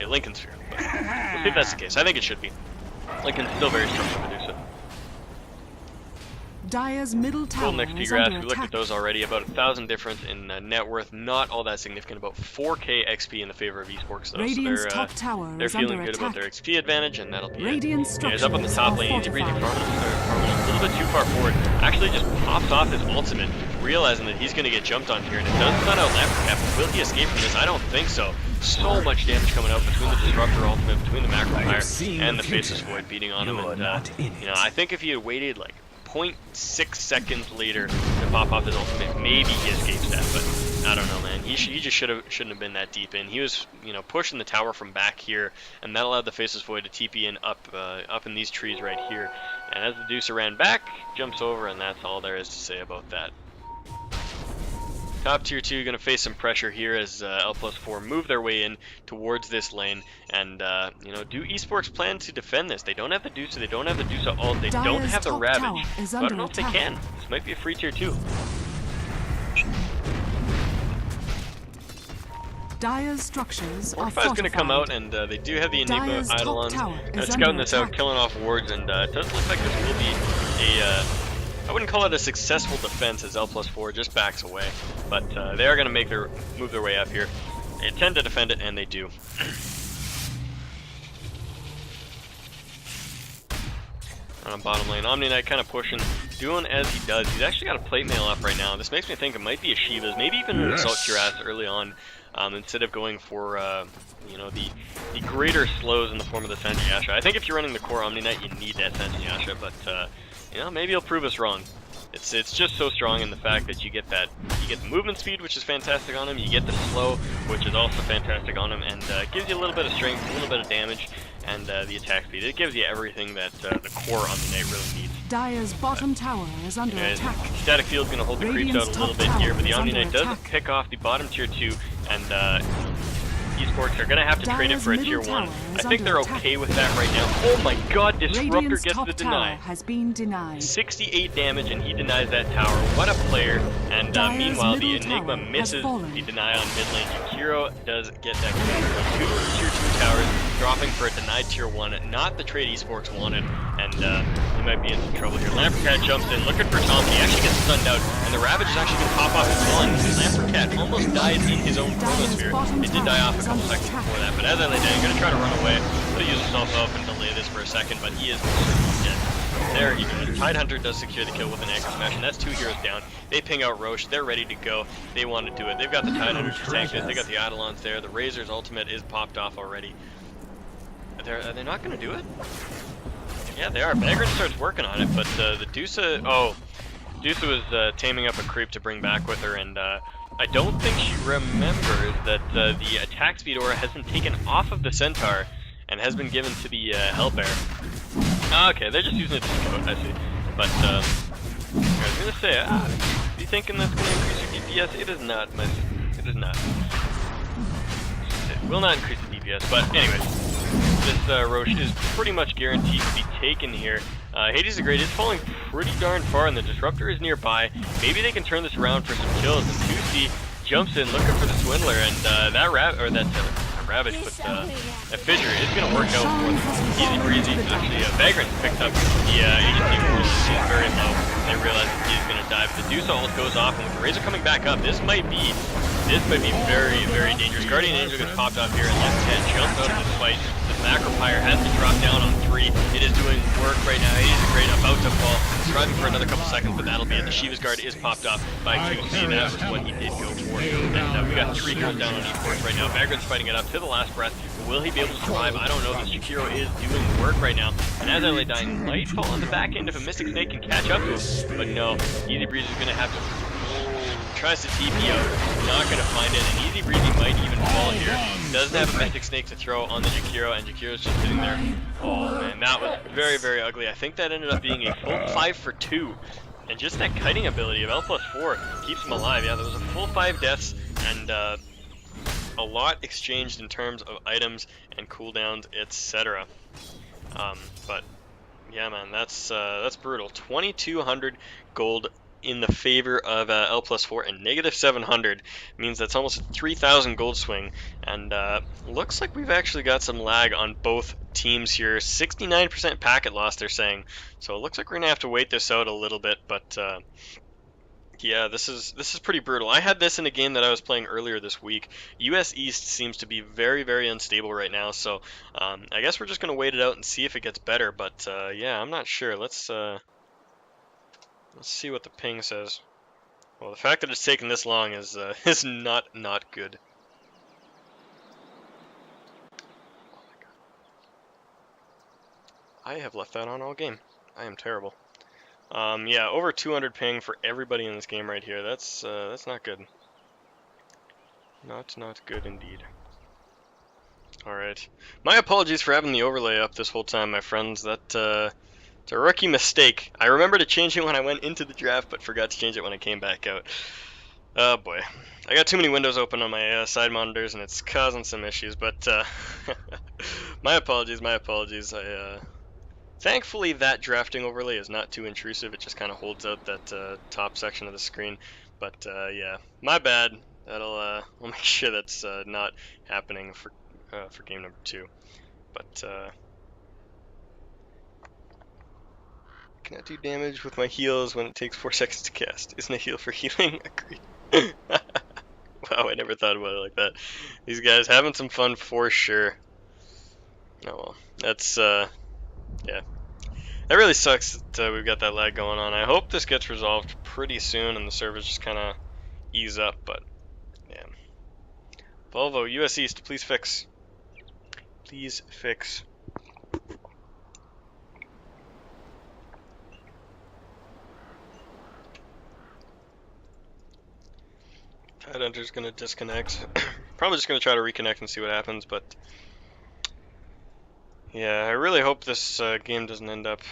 Lincoln Sphere. But we'll see if that's the case. I think it should be. Lincoln's still very strong to do so. Dire's middle tower Golden XP is grass, under we looked at attack. those already. About 1,000 difference in net worth, not all that significant. About 4k XP in the favor of eSporks, though. Radiant's So top tower they're is feeling under good about attack. their XP advantage, and that'll be Radiant it. Yeah, he's up on the structures top are lane. Easy breezy fortified. farming a little bit too far forward. Actually, just pops off his ultimate, realizing that he's going to get jumped on here, and it does cut out Lamperkat. Will he escape from this? I don't think so. So much damage coming out between the Disruptor ultimate, between the Macro Fire, and the Faceless Void beating on him. And you know, I think if he had waited like 0.6 seconds later to pop off his ultimate, maybe he escapes that, but I don't know, man. He just shouldn't have been that deep in. He was, you know, pushing the tower from back here, and that allowed the Faceless Void to TP in up in these trees right here. And as the Deucer ran back, jumps over, and that's all there is to say about that. Top tier 2 going to face some pressure here as L+4 move their way in towards this lane. And, you know, do eSporks plan to defend this? They don't have the Deucer, they don't have the Deucer ult, they don't have the Ravage. So I don't know if they can. This might be a free tier 2. Dire's structures are Fortify's going to come out, and they do have the Enigma Eidolons. Scouting this out, killing off wards, and it does look like this will be a... I wouldn't call it a successful defense as L+4 just backs away, but they are going to move their way up here. They intend to defend it, and they do. On bottom lane, Omni Knight kind of pushing, doing as he does. He's actually got a plate mail up right now. This makes me think it might be a Shiva's, maybe even an Assault Cuirass early on, instead of going for you know, the greater slows in the form of the Sanji Yasha. I think if you're running the core Omni Knight, you need that Sanji Yasha, but you know, maybe he'll prove us wrong. It's just so strong in the fact that you get the movement speed, which is fantastic on him. You get the slow, which is also fantastic on him, and it gives you a little bit of strength, a little bit of damage, and the attack speed. It gives you everything that the core Omni Knight really needs. Dire's bottom tower is under attack. Static Field's going to hold the creeps out a little bit here, but the Omni Knight does pick off the bottom tier 2, and eSporks are going to have to trade it for a tier 1. I think they're okay with that right now. Oh my god, Disruptor gets the deny. Has been denied. 68 damage, and he denies that tower. What a player. And meanwhile, the Enigma misses the deny on mid lane. Jakiro does get that kill. 2 tier 2 towers, dropping for a denied tier 1. Not the trade eSporks wanted, and he might be in some trouble here. Lamperkat jumps in, looking for Tom. He actually gets stunned out, and the Ravage is actually going to pop off as well. And Lamperkat almost died in his own chronosphere. It did die off a couple seconds before that, but as I lay down, I'm going to try to run away. He'll use himself up and delay this for a second, but he is dead. There he goes. Tidehunter does secure the kill with an anchor smash, and that's 2 heroes down. They ping out Roche. They're ready to go. They want to do it. They've got the Tidehunter to tank this. They got the Eidolons there. The Razor's ultimate is popped off already. Are they not going to do it? Yeah, they are. Vagrant starts working on it, but the Dusa... Oh, Dusa was taming up a creep to bring back with her, and I don't think she remembers that the attack speed aura has been taken off of the Centaur and has been given to the Hellbear. Okay, they're just using it to scout, I see. But, I was gonna say, you thinking that's gonna increase your DPS? It is not, it is not. It will not increase the DPS, but anyways. This Roche is pretty much guaranteed to be taken here. Hades the Great is falling pretty darn far, and the Disruptor is nearby. Maybe they can turn this around for some kills, and 2C jumps in looking for the Swindler, and that Ravage, but that Fissure is going to work out for them. Easy breezy. Actually, Vagrant picked up the HP World. He's very low. They realize that he's going to die, but the Deuce ult goes off, and with the Razor coming back up, this might be very, very dangerous. Guardian Angel gets popped off here, and Lamperkat jumps out of this fight. The Macro Fire has to drop down on 3. It is doing work right now. He's great, about to fall. Striving for another couple seconds, but that'll be it. The Shiva's Guard is popped off by QC. That was what he did go for. And we got 3 kills down on eSports right now. Vagrant's fighting it up to the last breath. Will he be able to survive? I don't know. This Jakiro is doing work right now. And as I lay dying, might fall on the back end if a Mystic Snake can catch up to him. But no, Easy Breeze is going to have to... Tries to TP out, not going to find it, and Easy Breezy might even fall here. Doesn't have a Mystic Snake to throw on the Jakiro, and Jakiro's just sitting there. Oh man, that was very, very ugly. I think that ended up being a full 5 for 2. And just that kiting ability of L+4 keeps him alive. Yeah, there was a full 5 deaths, and a lot exchanged in terms of items and cooldowns, etc. But yeah, man, that's brutal. 2,200 gold in the favor of L+4, and negative 700 means that's almost a 3,000 gold swing. And looks like we've actually got some lag on both teams here. 69% packet loss, they're saying. So it looks like we're gonna have to wait this out a little bit, but yeah, this is pretty brutal. I had this in a game that I was playing earlier this week. US East seems to be very, very unstable right now, so I guess we're just gonna wait it out and see if it gets better. But yeah, I'm not sure. Let's see what the ping says. Well, the fact that it's taken this long is is not good. Oh my God. I have left that on all game. I am terrible. Yeah, over 200 ping for everybody in this game right here. That's not good. Not good indeed. Alright. My apologies for having the overlay up this whole time, my friends. It's a rookie mistake. I remember to change it when I went into the draft, but forgot to change it when I came back out. Oh boy. I got too many windows open on my side monitors, and it's causing some issues, but my apologies. Thankfully, that drafting overlay is not too intrusive. It just kind of holds out that top section of the screen. But yeah, my bad. We'll make sure that's not happening for game number 2. But cannot do damage with my heals when it takes 4 seconds to cast. Isn't a heal for healing? Agreed. Wow, I never thought about it like that. These guys having some fun for sure. Oh well, that's yeah. That really sucks that we've got that lag going on. I hope this gets resolved pretty soon and the servers just kind of ease up, but yeah. Volvo, US East, please fix. Please fix. Tidehunter's going to disconnect. Probably just going to try to reconnect and see what happens, but yeah, I really hope this game doesn't end up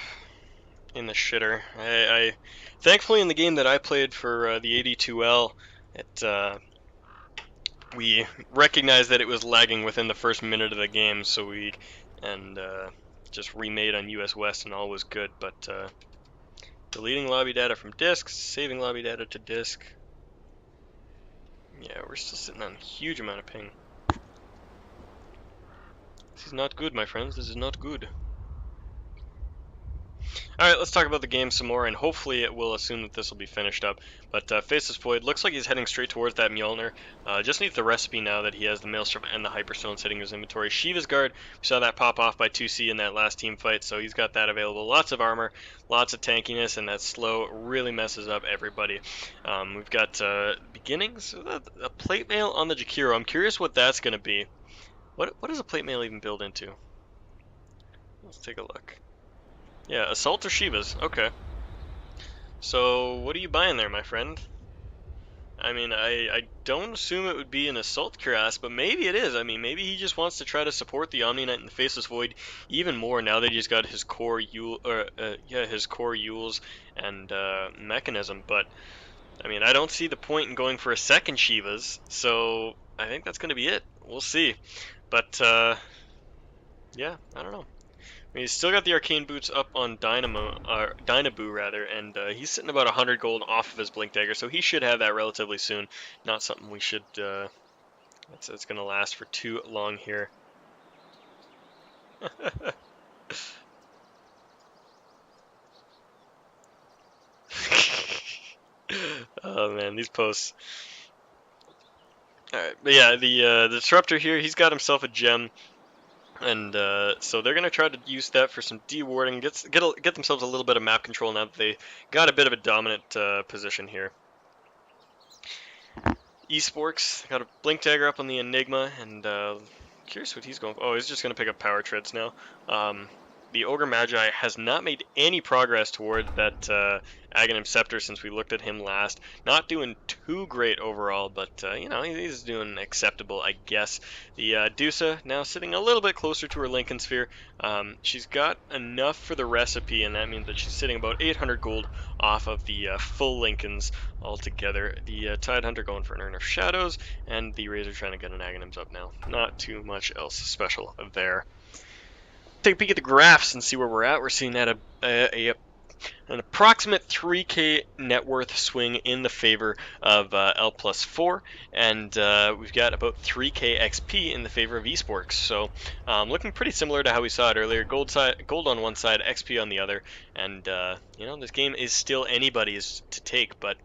in the shitter. I thankfully in the game that I played for the 82L, we recognized that it was lagging within the first minute of the game, so we just remade on US West and all was good. But deleting lobby data from disk, saving lobby data to disk. Yeah, we're still sitting on a huge amount of ping. This is not good, my friends. This is not good. Alright, let's talk about the game some more, and hopefully it will assume that this will be finished up. But Faceless Void looks like he's heading straight towards that Mjolnir. Just needs the recipe now that he has the Maelstrom and the Hyperstones hitting his inventory. Shiva's Guard, we saw that pop off by 2C in that last team fight, so he's got that available. Lots of armor, lots of tankiness, and that slow really messes up everybody. We've got beginnings, a plate mail on the Jakiro. I'm curious what that's going to be. What does a plate mail even build into? Let's take a look. Yeah, Assault or Shiva's. Okay. So, what are you buying there, my friend? I mean, I don't assume it would be an Assault Cuirass, but maybe it is. I mean, maybe he just wants to try to support the Omni Knight and the Faceless Void even more now that he's got his core his core Yules and Mechanism. But, I mean, I don't see the point in going for a second Shiva's, so I think that's going to be it. We'll see. But, yeah, I don't know. I mean, he's still got the Arcane Boots up on Dynaboo rather, and he's sitting about 100 gold off of his Blink Dagger, so he should have that relatively soon. Not something we should, it's going to last for too long here. Oh man, these posts. Alright, but yeah, the Disruptor here, he's got himself a gem. And so they're going to try to use that for some dewarding, get themselves a little bit of map control now that they got a bit of a dominant position here. eSporks got a Blink Dagger up on the Enigma, and curious what he's going for. Oh, he's just going to pick up Power Treads now. The Ogre Magi has not made any progress toward that Aghanim Scepter since we looked at him last. Not doing too great overall, but you know, he's doing acceptable, I guess. The Dusa now sitting a little bit closer to her Lincoln Sphere. She's got enough for the recipe, and that means that she's sitting about 800 gold off of the full Lincolns altogether. The Tidehunter going for an Urn of Shadows, and the Razor trying to get an Aghanims up now. Not too much else special there. Take a peek at the graphs and see where we're at. We're seeing that a an approximate 3k net worth swing in the favor of L+4, and we've got about 3k XP in the favor of eSporks. So looking pretty similar to how we saw it earlier. Gold on one side, XP on the other, and you know, this game is still anybody's to take. But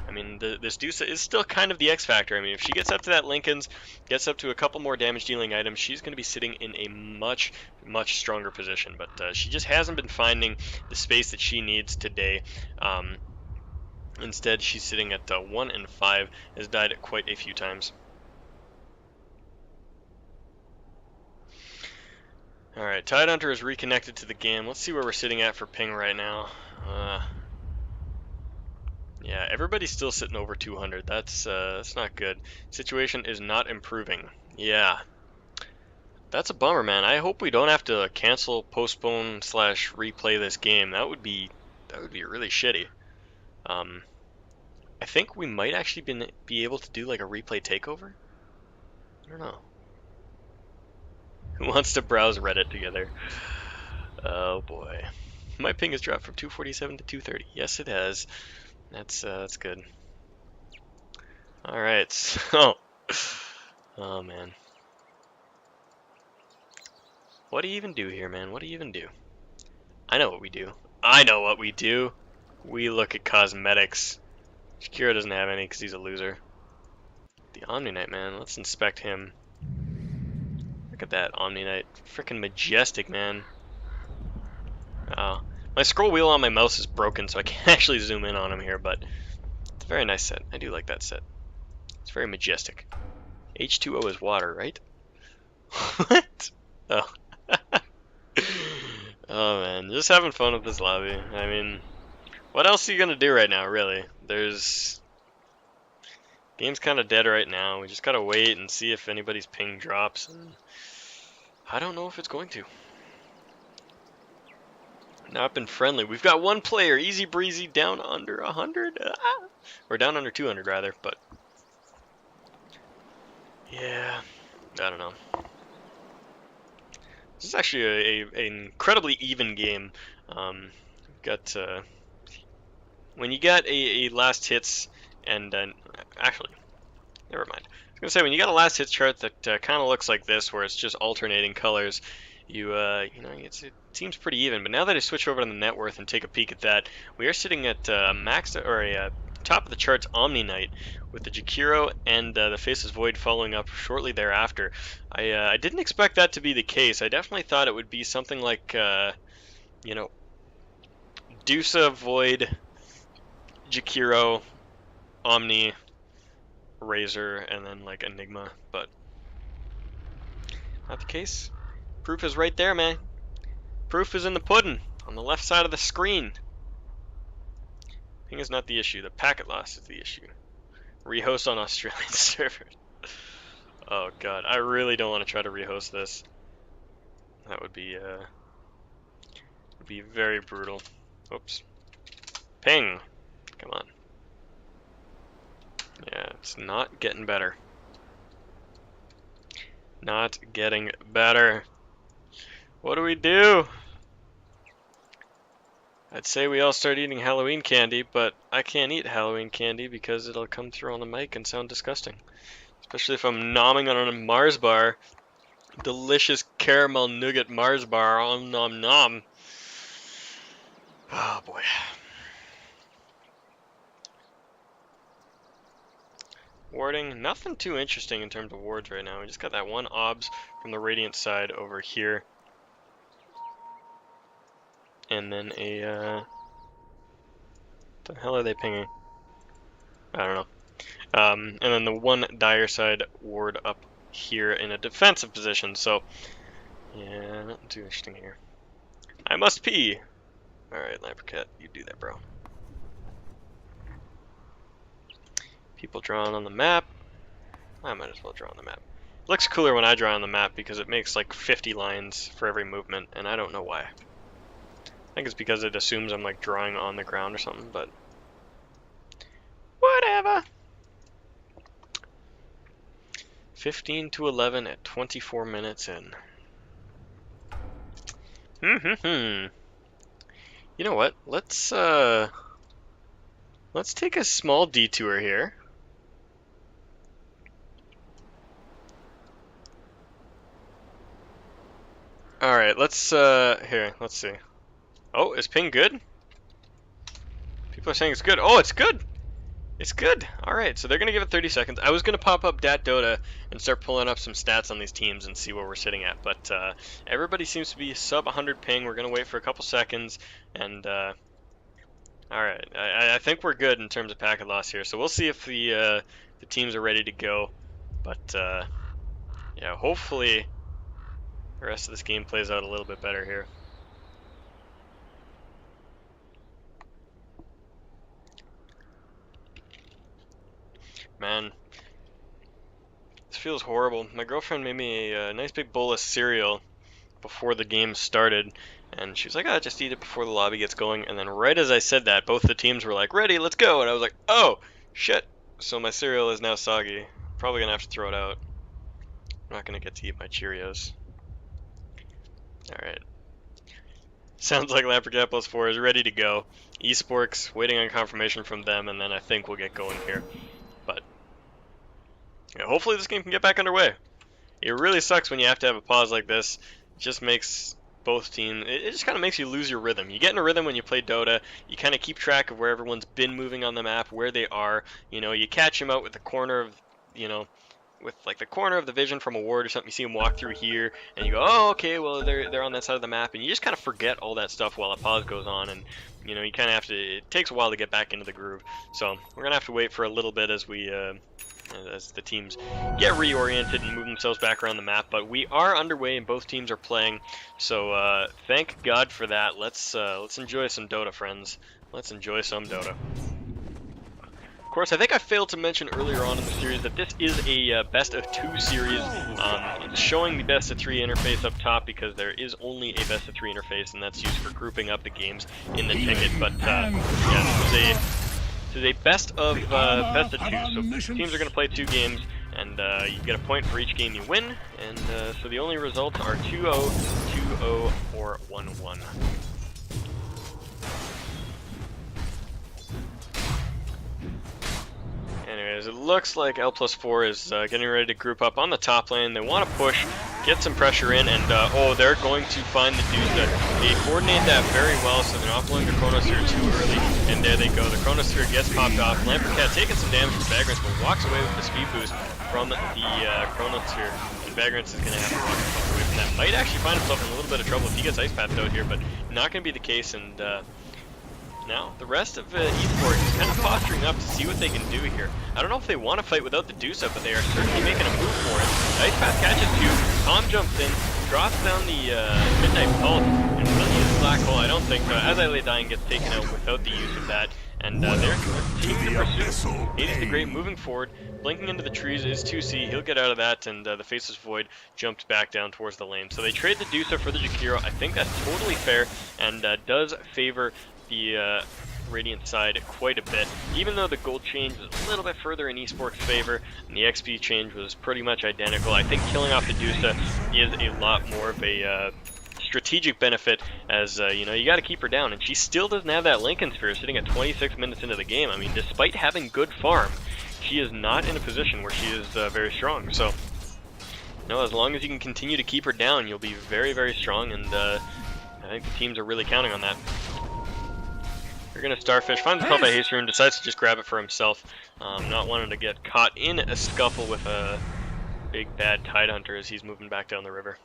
I mean, this Dusa is still kind of the X factor. I mean, if she gets up to that Lincoln's, gets up to a couple more damage dealing items, she's going to be sitting in a much stronger position. But she just hasn't been finding the space that she needs today. Instead, she's sitting at 1 and 5, has died quite a few times. Alright, Tidehunter is reconnected to the game. Let's see where we're sitting at for ping right now. Yeah, everybody's still sitting over 200. That's not good. Situation is not improving. Yeah. That's a bummer, man. I hope we don't have to cancel, postpone, / replay this game. That would be really shitty. I think we might actually be able to do like a replay takeover. I don't know. Who wants to browse Reddit together? Oh boy. My ping has dropped from 247 to 230. Yes, it has. That's good. All right. So, oh man. What do you even do here, man? What do you even do? I know what we do. I know what we do. We look at cosmetics. Shakira doesn't have any because he's a loser. The Omni Knight, man. Let's inspect him. Look at that Omni Knight. Freaking majestic, man. Oh. My scroll wheel on my mouse is broken, so I can't actually zoom in on him here, but it's a very nice set. I do like that set. It's very majestic. H2O is water, right? What? Oh. Oh man, just having fun with this lobby. I mean, what else are you gonna do right now, really? Game's kind of dead right now. We just gotta wait and see if anybody's ping drops, and I don't know if it's going to. Not been friendly. We've got one player, easy breezy, down under 100, or down under 200 rather. But yeah, I don't know. This is actually an incredibly even game. When you got a last hits and actually, never mind. I was gonna say when you got a last hits chart that kind of looks like this, where it's just alternating colors, you know, it seems pretty even. But now that I switch over to the net worth and take a peek at that, we are sitting at top of the charts Omni Knight with the Jakiro and the Faceless Void following up shortly thereafter. I didn't expect that to be the case. I definitely thought it would be something like you know, Dusa, Void, Jakiro, Omni, Razor, and then like Enigma, but not the case. Proof is right there, man. Proof is in the pudding on the left side of the screen. Ping is not the issue. The packet loss is the issue. Rehost on Australian servers. Oh god, I really don't want to try to rehost this. That would be very brutal. Oops. Ping. Come on. Yeah, it's not getting better. Not getting better. What do we do? I'd say we all start eating Halloween candy, but I can't eat Halloween candy because it'll come through on the mic and sound disgusting. Especially if I'm nomming on a Mars bar. Delicious caramel nougat Mars bar. Om nom nom. Oh boy. Warding, nothing too interesting in terms of wards right now. We just got that one obs from the Radiant side over here. And then a, the hell are they pinging? I don't know. And then the one Dire side ward up here in a defensive position. So, yeah, nothing too interesting here. I must pee. Alright, Lamperkat, you do that, bro. People drawing on the map. I might as well draw on the map. It looks cooler when I draw on the map because it makes like 50 lines for every movement, and I don't know why. I think it's because it assumes I'm like drawing on the ground or something, but whatever. 15 to 11 at 24 minutes in. You know what? Let's take a small detour here. All right, let's let's see. Oh, is ping good? People are saying it's good. Oh, it's good. It's good. All right, so they're gonna give it 30 seconds. I was gonna pop up Dota and start pulling up some stats on these teams and see where we're sitting at, but everybody seems to be sub 100 ping. We're gonna wait for a couple seconds, and all right, I think we're good in terms of packet loss here. So we'll see if the teams are ready to go, but yeah, hopefully the rest of this game plays out a little bit better here. Man, this feels horrible. My girlfriend made me a nice big bowl of cereal before the game started, and she was like, "Ah, just eat it before the lobby gets going." And then right as I said that, both the teams were like, "Ready, let's go!" And I was like, "Oh, shit!" So my cereal is now soggy. Probably gonna have to throw it out. I'm not gonna get to eat my Cheerios. All right. Sounds like Lamperkat +4 is ready to go. eSporks waiting on confirmation from them, and then I think we'll get going here. But yeah, hopefully this game can get back underway. It really sucks when you have to have a pause like this. It just makes both teams, it just kind of makes you lose your rhythm. You get in a rhythm when you play Dota. You kind of keep track of where everyone's been moving on the map, where they are. You know, you catch them out with the corner of, you know, with like the corner of the vision from a ward or something. You see them walk through here, and you go, "Oh, okay, well they're on that side of the map," and you just kind of forget all that stuff while a pause goes on, and you know you kind of have to. It takes a while to get back into the groove, so we're gonna have to wait for a little bit as we as the teams get reoriented and move themselves back around the map. But we are underway, and both teams are playing, so thank God for that. Let's enjoy some Dota, friends. Let's enjoy some Dota. Of course, I think I failed to mention earlier on in the series that this is a best of 2 series. It's showing the best of 3 interface up top because there is only a best of 3 interface, and that's used for grouping up the games in the ticket. But yeah, this is a best of 2. So teams are going to play 2 games, and you get a point for each game you win. And so the only results are 2-0, 2-0, or 1-1. Anyways, it looks like L+4 is getting ready to group up on the top lane. They want to push, get some pressure in, and oh, they're going to find the Dota. They coordinate that very well, so they're not blowing the Chronosphere too early, and there they go. The Chronosphere gets popped off. Lamperkat taking some damage from Vagrant, but walks away with the speed boost from the Chronosphere, and Vagrant is going to have to walk himself away from that. Might actually find himself in a little bit of trouble if he gets ice pathed out here, but not going to be the case, and now, the rest of eSports is kind of posturing up to see what they can do here. I don't know if they want to fight without the Dusa, but they are certainly making a move for it. Ice Path catches 2, Tom jumps in, drops down the Midnight Pulse, and really is Black Hole. I don't think, as I Lay Dying gets taken out without the use of that, and they're taking the pursuit. Hades the Great moving forward, blinking into the trees is 2C, he'll get out of that, and the Faceless Void jumped back down towards the lane. So they trade the Dusa for the Jakiro. I think that's totally fair, and does favor the Radiant side quite a bit, even though the gold change was a little bit further in eSports' favor, and the XP change was pretty much identical. I think killing off the Dusa is a lot more of a strategic benefit, as you know, you got to keep her down, and she still doesn't have that Lincoln Sphere sitting at 26 minutes into the game. I mean, despite having good farm, she is not in a position where she is very strong. So, you know, as long as you can continue to keep her down, you'll be very, very strong, and I think the teams are really counting on that. We're going to Starfish, finds the by Haste Rune, decides to just grab it for himself, not wanting to get caught in a scuffle with a big bad Tide Hunter as he's moving back down the river.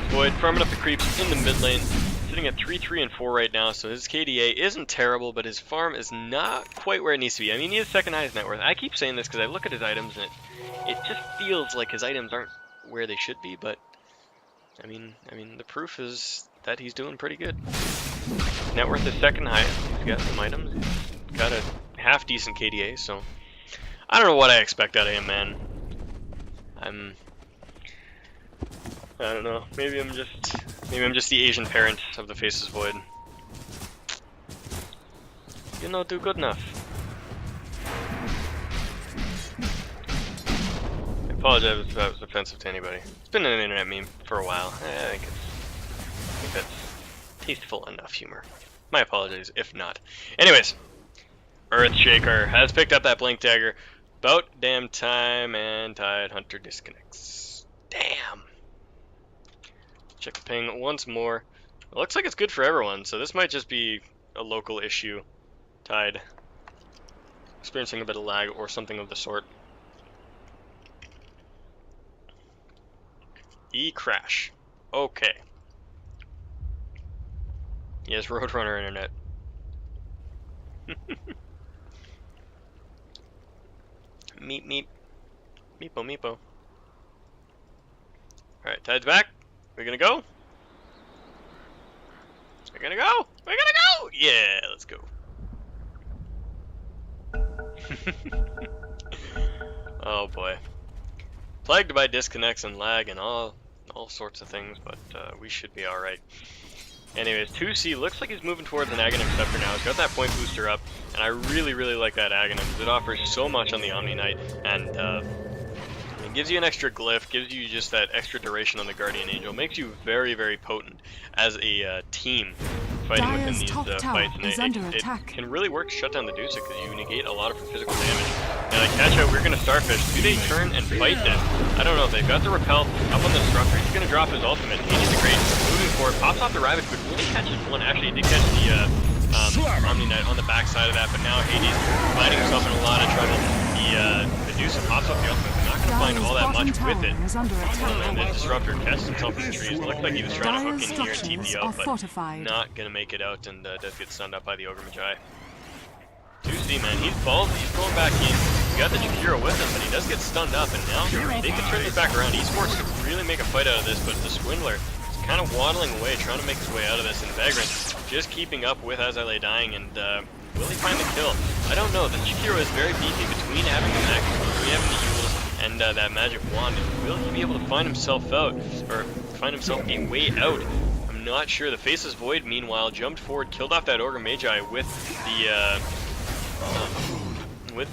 Void farming up the creeps in the mid lane, sitting at 3, 3, and 4 right now, so his KDA isn't terrible, but his farm is not quite where it needs to be. I mean, he has second highest net worth. I keep saying this because I look at his items and it just feels like his items aren't where they should be, but I mean, the proof is that he's doing pretty good. Net worth is second highest. He's got some items. He's got a half decent KDA, so I don't know what I expect out of him, man. I don't know. Maybe I'm just the Asian parent of the Faceless Void. You don't do good enough. Apologize if that was offensive to anybody. It's been an internet meme for a while. I think that's tasteful enough humor. My apologies if not. Anyways, Earthshaker has picked up that Blink Dagger. About damn time, and Tide Hunter disconnects. Damn. Check the ping once more. It looks like it's good for everyone, so this might just be a local issue. Tide experiencing a bit of lag or something of the sort. E-crash. Okay. Yes, Roadrunner internet. Meep meep. Meepo meepo. Alright, Tide's back. We're gonna go? We're gonna go! We're gonna go! Yeah, let's go. Oh boy. Plagued by disconnects and lag and all sorts of things, but we should be alright. Anyways, 2C looks like he's moving towards an Aghanim Scepter now. He's got that point booster up, and I really, really like that Aghanim. It offers so much on the Omni Knight, and it gives you an extra glyph, gives you just that extra duration on the Guardian Angel, makes you very, very potent as a team fighting within these fights, and it can really work to shut down the Dusa because you negate a lot of her physical damage. Now, like, catch out, we're going to Starfish. Do they turn and fight this? I don't know. They've got the Repel up on the Disruptor. He's going to drop his ultimate. Hades the Great moving forward, pops off the Ravage, but really catches one. Actually, he did catch the Omni Knight on the backside of that, but now Hades finding himself in a lot of trouble. The Medusa pops off the ultimate, but not going to find all that much with it. And the Disruptor catches himself in the trees. Looks like he was trying to hook in here and TP out, but not going to make it out, and does get stunned up by the Ogre Magi. 2C, man, he's ballsy. He's going back in. He got the Jakiro with him, but he does get stunned up, and now they can turn this back around. eSporks could really make a fight out of this, but the Swindler is kind of waddling away, trying to make his way out of this, and Vagrant just keeping up with As I Lay Dying, and will he find the kill? I don't know. The Jakiro is very beefy between having the Max, between having the Euls, and that Magic Wand. Will he be able to find himself out, or find himself a way out? I'm not sure. The Faceless Void, meanwhile, jumped forward, killed off that Ogre Magi with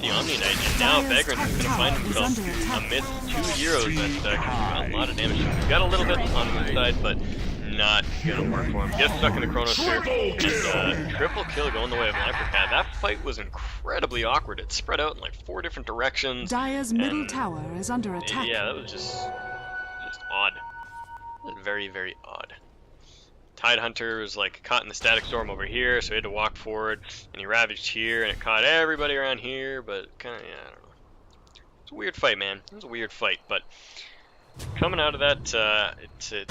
the Omni Knight, and now Vagrant is going to find himself amidst two heroes that can do a lot of damage. He's got a little bit on his side, but not going to work for him. Gets stuck in the Chronosphere, and triple kill going the way of Lamperkat. That fight was incredibly awkward. It spread out in like 4 different directions. Dire's middle tower is under attack. Yeah, that was just odd. That was very, very odd. Tide Hunter was like caught in the static storm over here, so he had to walk forward, and he ravaged here, and it caught everybody around here, but kind of, yeah, I don't know. It's a weird fight, man. It was a weird fight, but coming out of that, actually,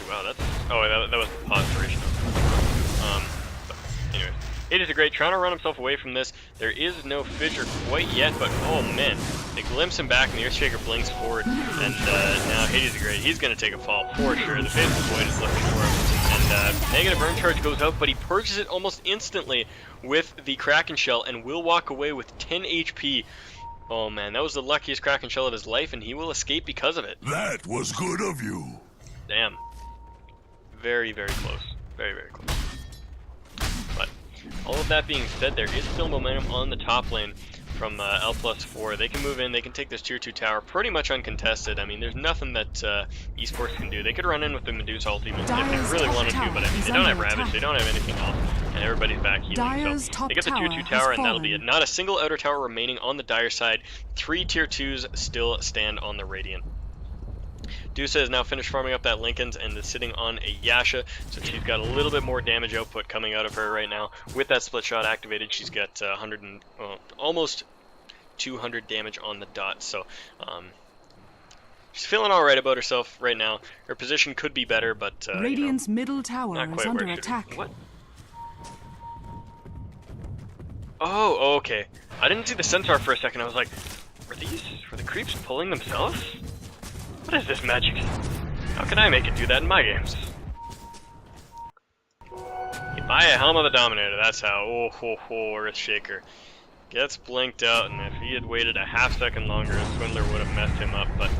wow, that was the pause duration. But anyways, Hades the Great trying to run himself away from this. There is no fissure quite yet, but oh man, they glimpse him back, and the Earthshaker blinks forward, and now Hades the Great, he's going to take a fall for sure. The Faceless Void is looking for him. And negative burn charge goes out, but he purges it almost instantly with the Kraken Shell and will walk away with 10 HP. Oh man, that was the luckiest Kraken Shell of his life, and he will escape because of it. That was good of you. Damn. Very, very close. Very, very close. But all of that being said, there is still momentum on the top lane from L+4. They can move in, they can take this tier 2 tower pretty much uncontested. I mean, there's nothing that eSporks can do. They could run in with the Medusa ultimate if they really wanted to, but I mean, they don't have Ravage, they don't have anything else, and everybody's back healing. So they get the tier 2 tower, and that'll be it. Not a single outer tower remaining on the Dire side. 3 tier 2s still stand on the Radiant. Dusa is now finished farming up that Linken's and is sitting on a Yasha, so she's got a little bit more damage output coming out of her right now. With that split shot activated, she's got almost 200 damage on the dot, so she's feeling alright about herself right now. Her position could be better, but Radiant's middle tower is under attack. What? Oh, okay. I didn't see the centaur for a second. I was like, were the creeps pulling themselves? What is this magic? How can I make it do that in my games? You buy a Helm of the Dominator, that's how. Oh ho ho, Earthshaker gets blinked out, and if he had waited a half second longer, a Swindler would have messed him up, but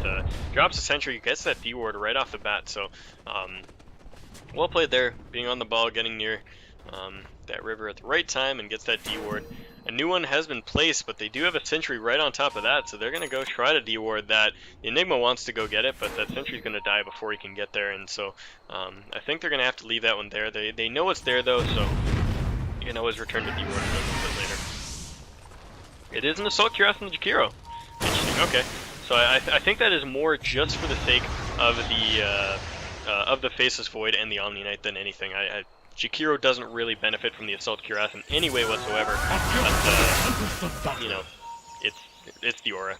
drops a sentry, gets that D-ward right off the bat, so well played there, being on the ball, getting near that river at the right time, and gets that D-ward. a new one has been placed, but they do have a sentry right on top of that, so they're going to go try to deward that. The Enigma wants to go get it, but that sentry's going to die before he can get there, and so I think they're going to have to leave that one there. They know it's there, though, so you can always return to deward it a little bit later. It is an Assault Cuirass and the Jakiro. Interesting, okay. So I think that is more just for the sake of the Faceless Void and the Omni Knight than anything. Jakiro doesn't really benefit from the Assault Cuirass in any way whatsoever, but, you know, it's the aura.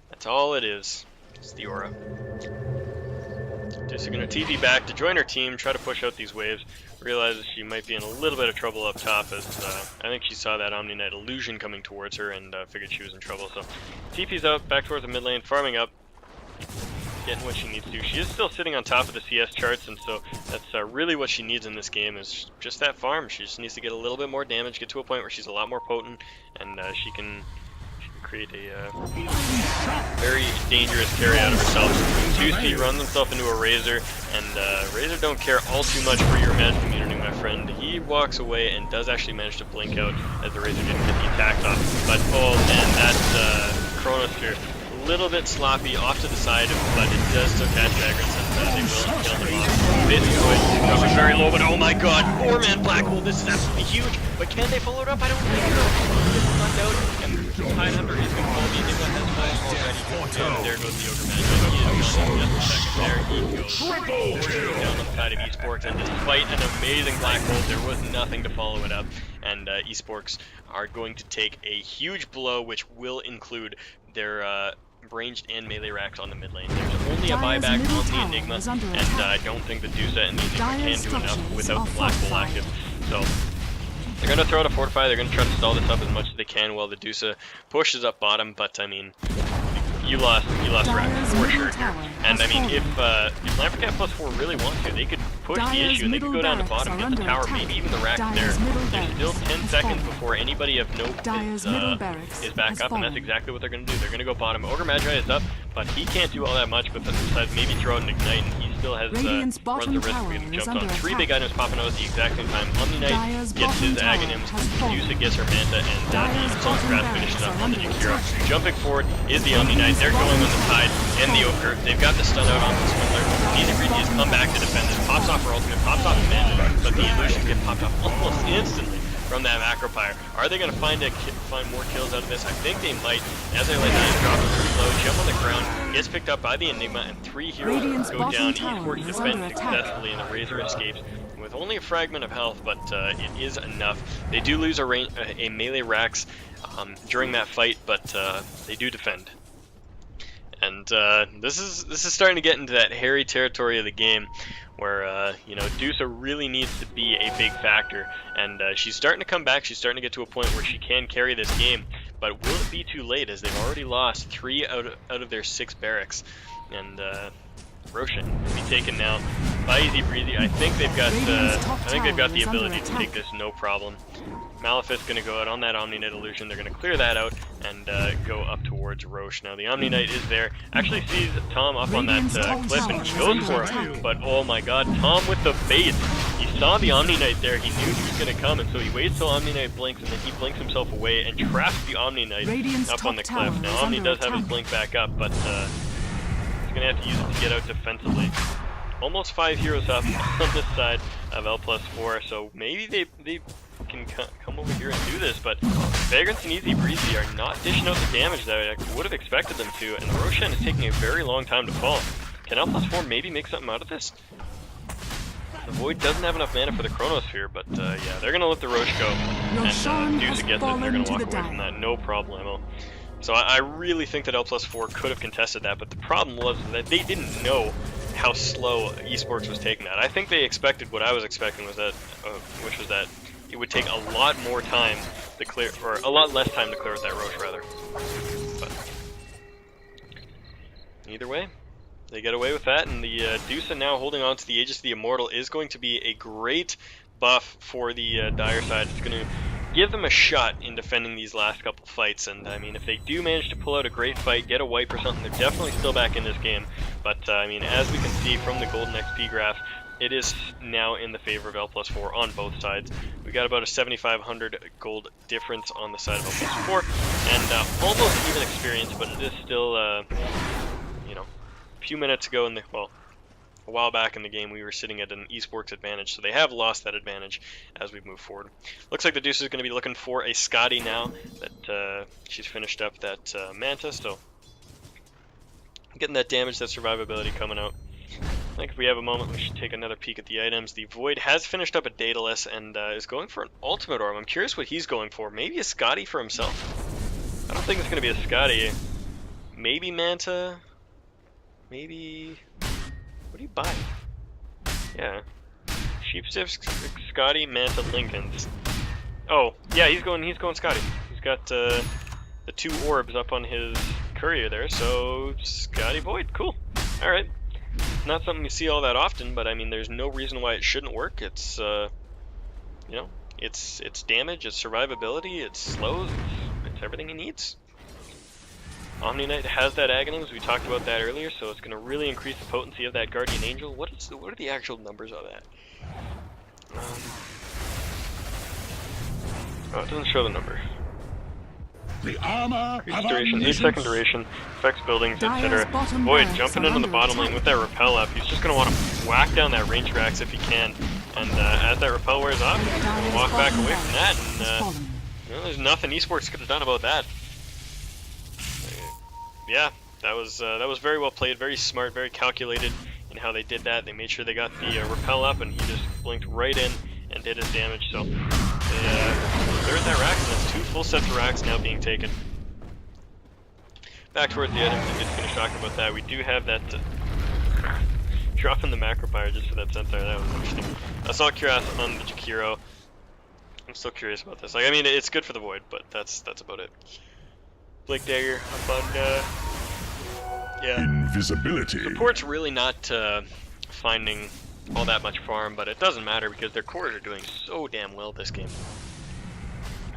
That's all it is. It's the aura. Just going to TP back to join her team, try to push out these waves. Realizes she might be in a little bit of trouble up top, as I think she saw that Omni Knight illusion coming towards her and figured she was in trouble. So TP's out, back towards the mid lane, farming up, getting what she needs to. She is still sitting on top of the CS charts, and so that's really what she needs in this game, is just that farm. She just needs to get a little bit more damage, get to a point where she's a lot more potent, and she can create a very dangerous carry out of herself. Juicy runs himself into a Razor, and Razor don't care all too much for your magic community, my friend. He walks away and does actually manage to blink out as the Razor didn't get the attacks off. But oh man, that Chronosphere, a little bit sloppy off to the side, but it does still catch Vagrants, and they will kill them off. Basically, covering very low, but oh my god, 4-man Black Hole, this is absolutely huge, but can they follow it up? I don't think so. It's knocked out, and Tidehunter is going to follow the Enigma has already, and there goes the Ogre Magic. He is gone in just a second there. He goes straight down on the side of eSporks, and despite an amazing Black Hole, there was nothing to follow it up, and eSporks are going to take a huge blow, which will include their ranged and melee racks on the mid lane. There's only a buyback on the Enigma, and I don't think the Dusa and the Enigma can do enough without the Black Hole active. So they're going to throw out a Fortify, they're going to try to stall this up as much as they can while the Dusa pushes up bottom, but I mean, you lost rack for sure here. And I mean, if Lamperkat +4 really wants to, they could push the issue and they could go down to bottom, get the tower, maybe even the rack there. There's still 10 seconds before anybody of note is back up, and that's exactly what they're going to do. They're going to go bottom. Ogre Magi is up, but he can't do all that much, but besides maybe throw out an Ignite, and he still has runs the risk of getting jumped on. 3 big items popping out at the exact same time. Omni Knight gets his Aghanims, Medusa gets her Manta, and the Assault Cuirass finishes up on the Jakiro. Jumping forward is the Omni Knight. They're going on the Tide and the Ogre. They've got the stun out on the Swindler. Easy Breezy has come back to defend this. Pops off her ultimate, pops off the Manta, but the illusions get popped off almost instantly from that Macro Pyre. Are they going to find more kills out of this? I think they might. As I let that drop pretty low, jump on the ground, gets picked up by the Enigma, and 3 heroes go down. eSporks defend successfully, and the Razor escapes with only a fragment of health, but it is enough. They do lose a melee Rax during that fight, but they do defend. And this is starting to get into that hairy territory of the game, where you know, Dusa really needs to be a big factor, and she's starting to come back. She's starting to get to a point where she can carry this game, but will it be too late, as they've already lost 3 out of their 6 barracks, and Roshan will be taken now by Easy Breezy. I think they've got the ability to take this no problem. Malefic's going to go out on that Omni Knight illusion. They're going to clear that out and go up towards Roche. Now the Omni Knight is there. Actually sees Tom up on that cliff and he goes for it. But oh my god, Tom with the bait. He saw the Omni Knight there. He knew he was going to come, and so he waits till Omni Knight blinks, and then he blinks himself away and traps the Omni Knight up on the cliff. Now Omni does have his blink back up, but he's going to have to use it to get out defensively. Almost 5 heroes up on this side of L+4, so maybe they can come over here and do this, but Vagrants and Easy Breezy are not dishing out the damage that I would have expected them to, and the Roshan is taking a very long time to fall. Can L+4 maybe make something out of this? The Void doesn't have enough mana for the Chronosphere, but yeah, they're going to let the Roche go, and Dusa gets it, and they're going to walk away from that, no problemo. So I really think that L+4 could have contested that, but the problem was that they didn't know how slow eSporks was taking that. I think they expected what I was expecting, was that, which was that it would take a lot more time to clear, or a lot less time to clear with that Roche, rather. But either way, they get away with that, and the Dusa now holding on to the Aegis of the Immortal is going to be a great buff for the Dire side. It's going to give them a shot in defending these last couple fights, and I mean, if they do manage to pull out a great fight, get a wipe or something, they're definitely still back in this game. But I mean, as we can see from the golden XP graph, it is now in the favor of L+4 on both sides. We got about a 7,500 gold difference on the side of L+4, and almost even experience, but it is still, you know, a few minutes ago in the, well, a while back in the game, we were sitting at an eSporks advantage, so they have lost that advantage as we move forward. Looks like the Deuce is going to be looking for a Scotty now that she's finished up that Manta, so getting that damage, that survivability coming out. I think if we have a moment, we should take another peek at the items. The Void has finished up a Daedalus and is going for an Ultimate Orb. I'm curious what he's going for. Maybe a Scotty for himself? I don't think it's going to be a Scotty. Maybe Manta? Maybe... What do you buy? Yeah. Sheepstiff, Scotty, Manta, Lincolns. Oh, yeah, he's going Scotty. He's got the 2 orbs up on his courier there, so Scotty Void, cool. Alright. Not something you see all that often, but I mean, there's no reason why it shouldn't work. It's, you know, it's damage, it's survivability, it's slow, it's everything he needs. Omni Knight has that Aghanim's, we talked about that earlier, so it's going to really increase the potency of that Guardian Angel. What are the actual numbers of that? Oh, it doesn't show the number. The armor increased duration, 8-second duration, affects buildings, etc. Void jumping into the bottom lane with that repel up. He's just going to want to whack down that range Rax if he can. And as that repel wears off, he's going to walk back away from that. And you know, there's nothing eSporks could have done about that. Yeah, that was very well played, very smart, very calculated in how they did that. They made sure they got the repel up, and he just blinked right in and did his damage. So there's that Rax, and that's 2 full sets of Rax now being taken. Back towards the items, we did finish talking about that. We do have that dropping the macro fire just for that Centaur. That was interesting. Assault Cuirass on the Jakiro. I'm still curious about this. Like, I mean, it's good for the Void, but that's about it. Blink Dagger up on, yeah. Invisibility. Support's really not finding all that much farm, but it doesn't matter because their cores are doing so damn well this game.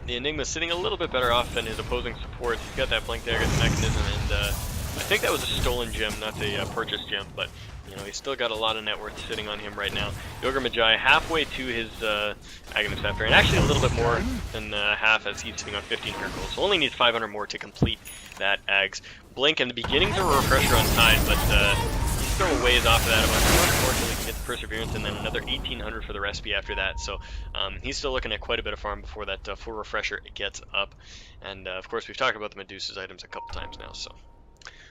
The Enigma's sitting a little bit better off than his opposing supports. He's got that Blink Dagger mechanism, and I think that was a stolen gem, not a purchased gem, but you know, he's still got a lot of net worth sitting on him right now. Yoga Magi halfway to his Aghanim Scepter, and actually a little bit more than half as he's sitting on 1,500 gold. So only needs 500 more to complete that Ags. Blink in the beginning's a refresher on Tide, but he's still a ways off of that. About 200 more till he can get the Perseverance, and then another 1,800 for the recipe after that. So he's still looking at quite a bit of farm before that full refresher gets up. And of course, we've talked about the Medusa's items a couple times now, so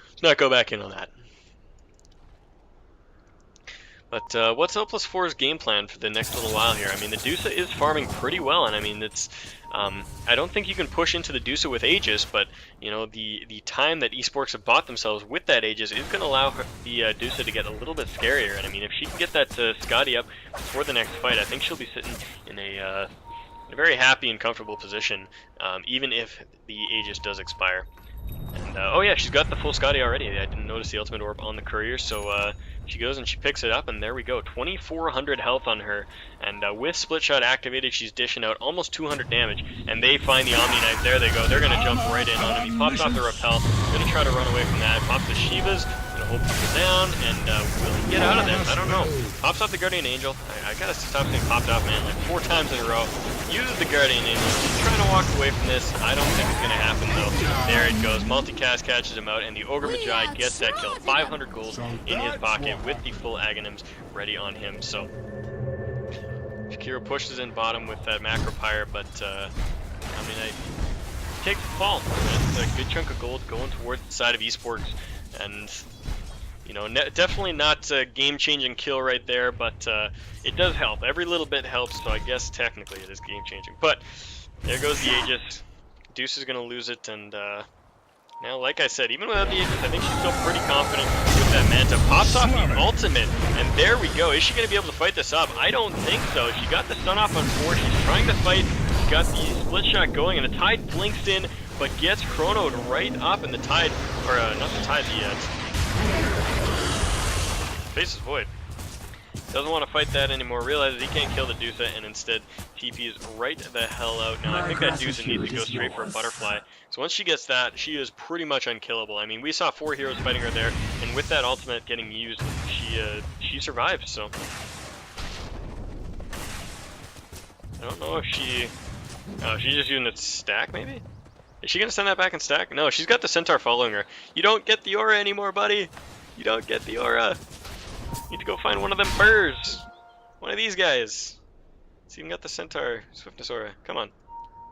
let's not go back in on that. But what's L+4's game plan for the next little while here? I mean, the Dusa is farming pretty well, and I mean, it's I don't think you can push into the Dusa with Aegis, but you know, the time that eSporks have bought themselves with that Aegis is going to allow the Dusa to get a little bit scarier. And I mean, if she can get that Scotty up before the next fight, I think she'll be sitting in a very happy and comfortable position, even if the Aegis does expire. And oh yeah, she's got the full Scotty already. I didn't notice the ultimate orb on the courier, so she goes and she picks it up, and there we go. 2,400 health on her, and with split shot activated, she's dishing out almost 200 damage. And they find the Omni Knight. There they go. They're gonna jump right in on him. He pops off the repel. Gonna try to run away from that. Pops the Shivas. Gonna hold people down, and will he get out of this? I don't know. Pops off the Guardian Angel. I gotta stop saying popped off, man. Like 4 times in a row. Uses the Guardian Angel. He's trying to walk away from this. I don't think it's gonna happen though. There it goes. Multicast catches him out, and the Ogre Magi gets that kill. 500 gold in his pocket with the full Aghanims ready on him. So Shakiro pushes in bottom with that macro pyre, but I mean, he takes the fall. That's a good chunk of gold going towards the side of eSporks, and you know, definitely not a game-changing kill right there, but it does help. Every little bit helps, so I guess technically it is game-changing. But there goes the Aegis. Deuce is going to lose it, and now, like I said, even without the Aegis, I think she's still pretty confident with that Manta. Pops off the ultimate, and there we go. Is she going to be able to fight this up? I don't think so. She got the stun off on 4. She's trying to fight. She's got the split shot going, and the Tide blinks in, but gets chronoed right up, and the Tide, or not the Tide, the Face is Void. Doesn't want to fight that anymore, realizes he can't kill the Dusa, and instead TP's right the hell out. Now I think that Dusa needs to go straight for a butterfly. So once she gets that, she is pretty much unkillable. I mean, we saw 4 heroes fighting her there, and with that ultimate getting used, she survived. So I don't know if she... Oh, she's just using its stack, maybe? Is she gonna send that back in stack? No, she's got the centaur following her. You don't get the aura anymore, buddy! You don't get the aura! You need to go find one of them burrs! One of these guys! It's even got the centaur swiftness aura. Come on.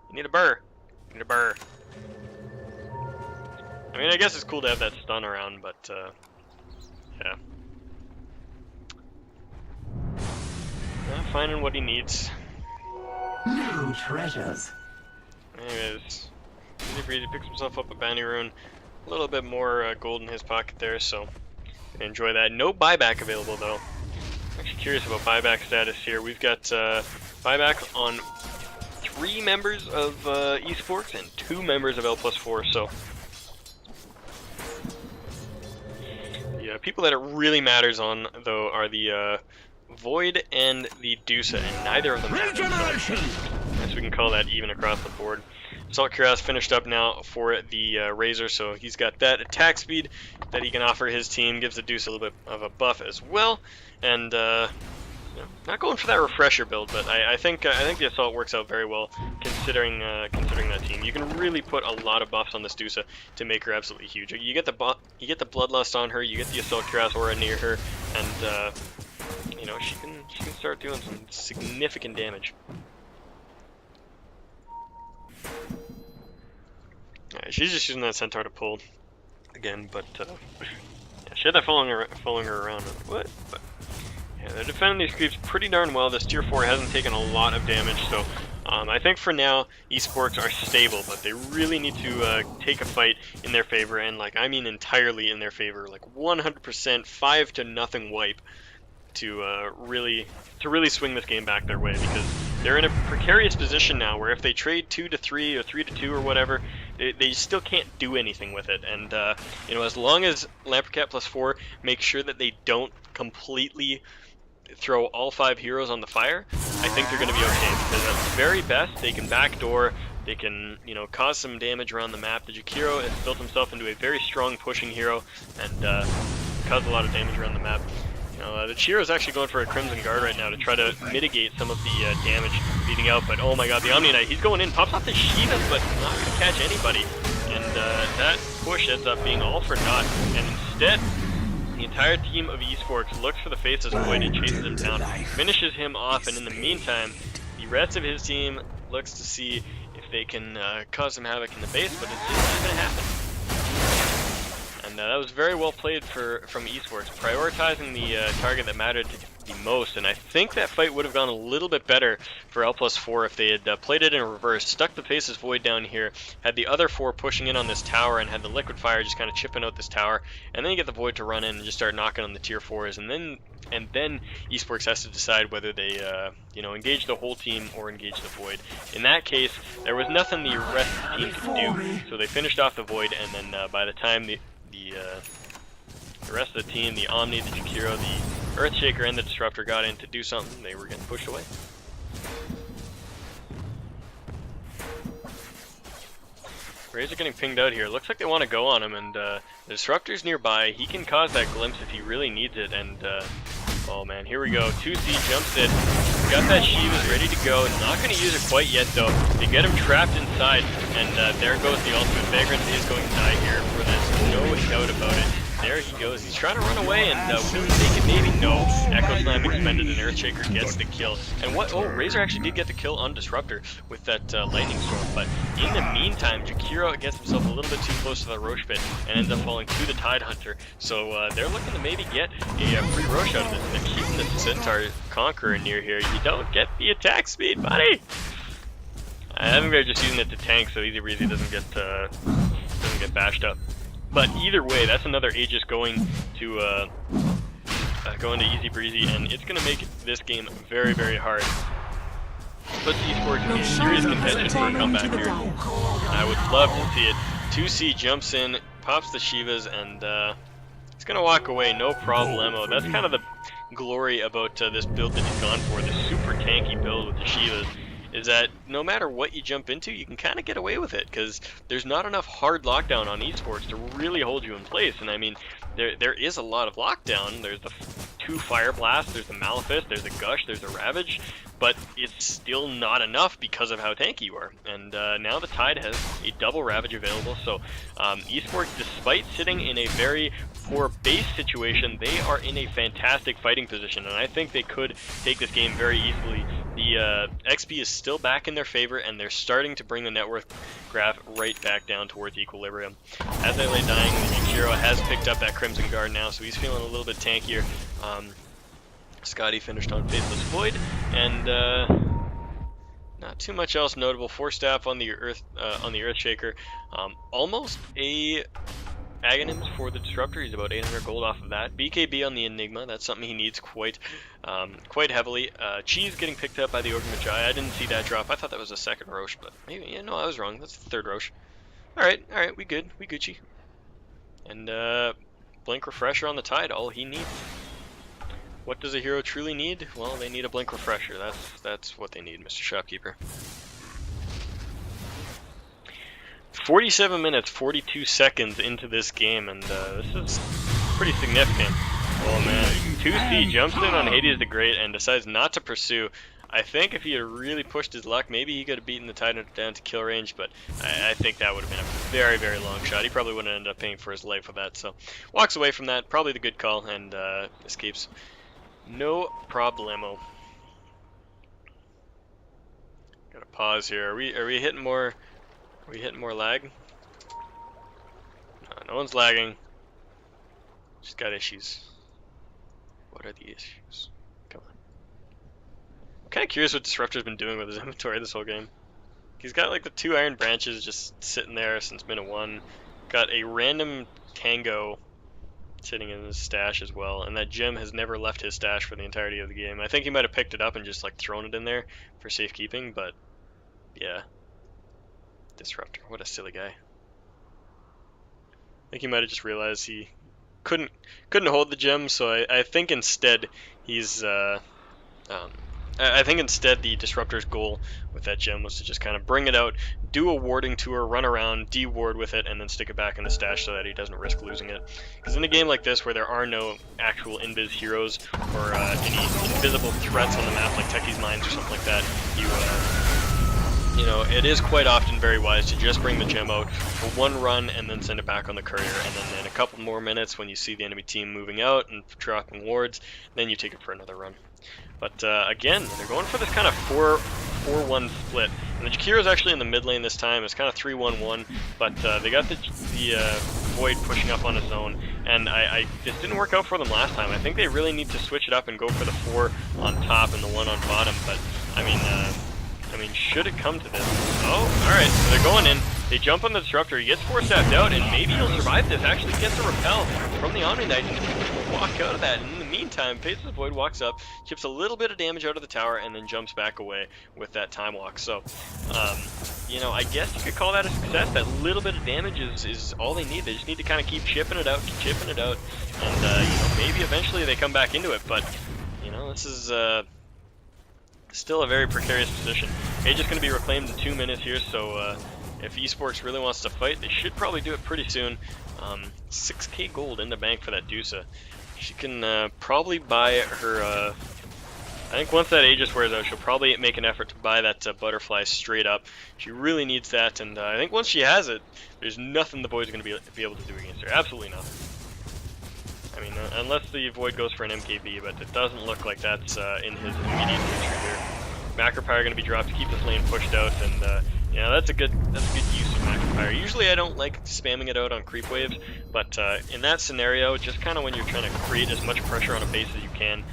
You need a burr. You need a burr. I mean, I guess it's cool to have that stun around, but, yeah. Finding what he needs. New treasures. Anyways, Easy Breezy picks himself up a bounty rune. A little bit more gold in his pocket there, so enjoy that. No buyback available though. I'm actually curious about buyback status here. We've got buyback on 3 members of eSporks and 2 members of L+4, so the people that it really matters on though are the Void and the Dusa, and neither of them have it, so we can call that even across the board. Assault Cuirass finished up now for the Razor, so he's got that attack speed that he can offer his team, gives the Deuce a little bit of a buff as well, and you know, not going for that refresher build, but I think the Assault works out very well considering that team. You can really put a lot of buffs on this Dusa to make her absolutely huge. You get the Bloodlust on her, you get the Assault Cuirass aura near her, and you know, she can start doing some significant damage. Yeah, she's just using that centaur to pull again, but yeah, she had that following her around. What? But yeah, they're defending these creeps pretty darn well. This tier 4 hasn't taken a lot of damage, so I think for now eSporks are stable, but they really need to take a fight in their favor, and like I mean entirely in their favor, like 100% 5-0 wipe to really swing this game back their way, because they're in a precarious position now where if they trade 2-3 or 3-2 or whatever, they still can't do anything with it. And you know, as long as Lamperkat +4 makes sure that they don't completely throw all 5 heroes on the fire, I think they're going to be okay, because at the very best they can backdoor, they can, you know, cause some damage around the map. The Jakiro has built himself into a very strong pushing hero and cause a lot of damage around the map. You know, the Chiro is actually going for a Crimson Guard right now to try to mitigate some of the damage leading out, but oh my god, the Omni Knight, he's going in, pops off the Shivas, but not going to catch anybody, and that push ends up being all for naught, and instead, the entire team of eSporks looks for the Faceless Void and chases him down, finishes him off, and in the meantime, the rest of his team looks to see if they can cause some havoc in the base, but it's just not going to happen. And that was very well played from eSporks, prioritizing the target that mattered the most, and I think that fight would have gone a little bit better for L+4 if they had played it in reverse, stuck the Faceless Void down here, had the other 4 pushing in on this tower, and had the Liquid Fire just kind of chipping out this tower, and then you get the Void to run in and just start knocking on the tier 4s, and then eSporks has to decide whether they you know, engage the whole team or engage the Void. In that case, there was nothing the rest of the team could do, so they finished off the Void, and then by the time the rest of the team, the Omni, the Jakiro, the Earthshaker, and the Disruptor got in to do something, they were getting pushed away. Razor getting pinged out here. Looks like they want to go on him, and the Disruptor's nearby. He can cause that glimpse if he really needs it, and oh man, here we go. 2C jumps in. Got that Shiva's ready to go. Not going to use it quite yet though. They get him trapped inside, and there goes the ultimate. Vagrant is going to die here for this. No doubt about it. There he goes. He's trying to run away, and will he take it? Maybe no. Echo Slam expended, and Earthshaker gets the kill. And what? Oh, Razor actually did get the kill on Disruptor with that Lightning Storm. But in the meantime, Jakiro gets himself a little bit too close to the Roche pit and ends up falling to the Tide Hunter. So they're looking to maybe get a free Roche out of this. And they're keeping the Centaur Conqueror near here. You don't get the attack speed, buddy. I think they're just using it to tank, so Easy Breezy doesn't get bashed up. But either way, that's another Aegis going to Easy Breezy, and it's going to make this game very, very hard. Puts eSports in serious contention for a comeback here. I would love to see it. 2C jumps in, pops the Shivas, and he's going to walk away, no problemo. That's kind of the glory about this build that he's gone for, this super tanky build with the Shivas, is that no matter what you jump into, you can kind of get away with it, because there's not enough hard lockdown on eSports to really hold you in place. And I mean, there is a lot of lockdown. There's the 2 Fire Blasts, there's a Malefice, there's a Gush, there's a Ravage, but it's still not enough because of how tanky you are. And now the Tide has a double Ravage available, so eSporks, despite sitting in a very poor base situation, they are in a fantastic fighting position, and I think they could take this game very easily. The XP is still back in their favor, and they're starting to bring the net worth graph right back down towards equilibrium. As they lay dying, Yakiro has picked up that Crimson Guard now, so he's feeling a little bit tankier. Scotty finished on Faithless Void, and not too much else notable. 4 staff on the Earthshaker. Almost a Aghanims for the Disruptor. He's about 800 gold off of that. BKB on the Enigma. That's something he needs quite heavily. Cheese getting picked up by the Ogre Magi. I didn't see that drop. I thought that was a second Roche, but maybe, yeah, no, I was wrong. That's the third Roche. Alright, we good. We Gucci. And Blink Refresher on the Tide. All he needs. What does a hero truly need? Well, they need a Blink Refresher. That's what they need, Mr. Shopkeeper. 47 minutes, 42 seconds into this game, and this is pretty significant. Oh man, 2C jumps in on Hades the Great and decides not to pursue. I think if he had really pushed his luck, maybe he could have beaten the Titan down to kill range, but I think that would have been a very, very long shot. He probably wouldn't end up paying for his life with that, so walks away from that. Probably the good call, and escapes. No problemo. Gotta pause here. Are we hitting more? Are we hitting more lag? No one's lagging. Just got issues. What are the issues? Come on. I'm kind of curious what Disruptor's been doing with his inventory this whole game. He's got like the 2 Iron Branches just sitting there since minute 1. Got a random Tango sitting in his stash as well, and that gem has never left his stash for the entirety of the game. I think he might have picked it up and just like thrown it in there for safekeeping, but yeah. Disruptor, what a silly guy. I think he might have just realized he couldn't hold the gem, so I think instead he's I think instead the Disruptor's goal with that gem was to just kind of bring it out, do a warding tour, run around, de-ward with it, and then stick it back in the stash so that he doesn't risk losing it. Because in a game like this where there are no actual invis heroes or any invisible threats on the map like Techie's Mines or something like that, you know, it is quite often very wise to just bring the gem out for 1 run and then send it back on the courier, and then in a couple more minutes when you see the enemy team moving out and dropping wards, then you take it for another run. But again, they're going for this kind of 4-1 split. And the Jakiro's actually in the mid lane this time. It's kind of 3-1-1, but they got the Void pushing up on his own, and this didn't work out for them last time. I think they really need to switch it up and go for the 4 on top and the 1 on bottom, but I mean, should it come to this? Oh, alright, so they're going in. They jump on the Disruptor. He gets 4-staffed out, and maybe he'll survive this. Actually gets a repel from the Omni Knight and walk out of that. And in the meantime, Faithless Void walks up, chips a little bit of damage out of the tower, and then jumps back away with that time walk. So, you know, I guess you could call that a success. That little bit of damage is all they need. They just need to kind of keep chipping it out, and you know, maybe eventually they come back into it. But, you know, this is still a very precarious position. Age is going to be reclaimed in 2 minutes here, so if eSporks really wants to fight, they should probably do it pretty soon. 6k gold in the bank for that Dusa. She can probably buy her, I think once that Aegis wears out, she'll probably make an effort to buy that Butterfly straight up. She really needs that, and I think once she has it, there's nothing the Void's going to be able to do against her. Absolutely nothing. I mean, unless the Void goes for an MKB, but it doesn't look like that's in his immediate future here. Macro Power going to be dropped to keep this lane pushed out, and yeah, that's a good use of Macro Power. Usually I don't like spamming it out on creep waves, but in that scenario, just kind of when you're trying to create as much pressure on a base as you can,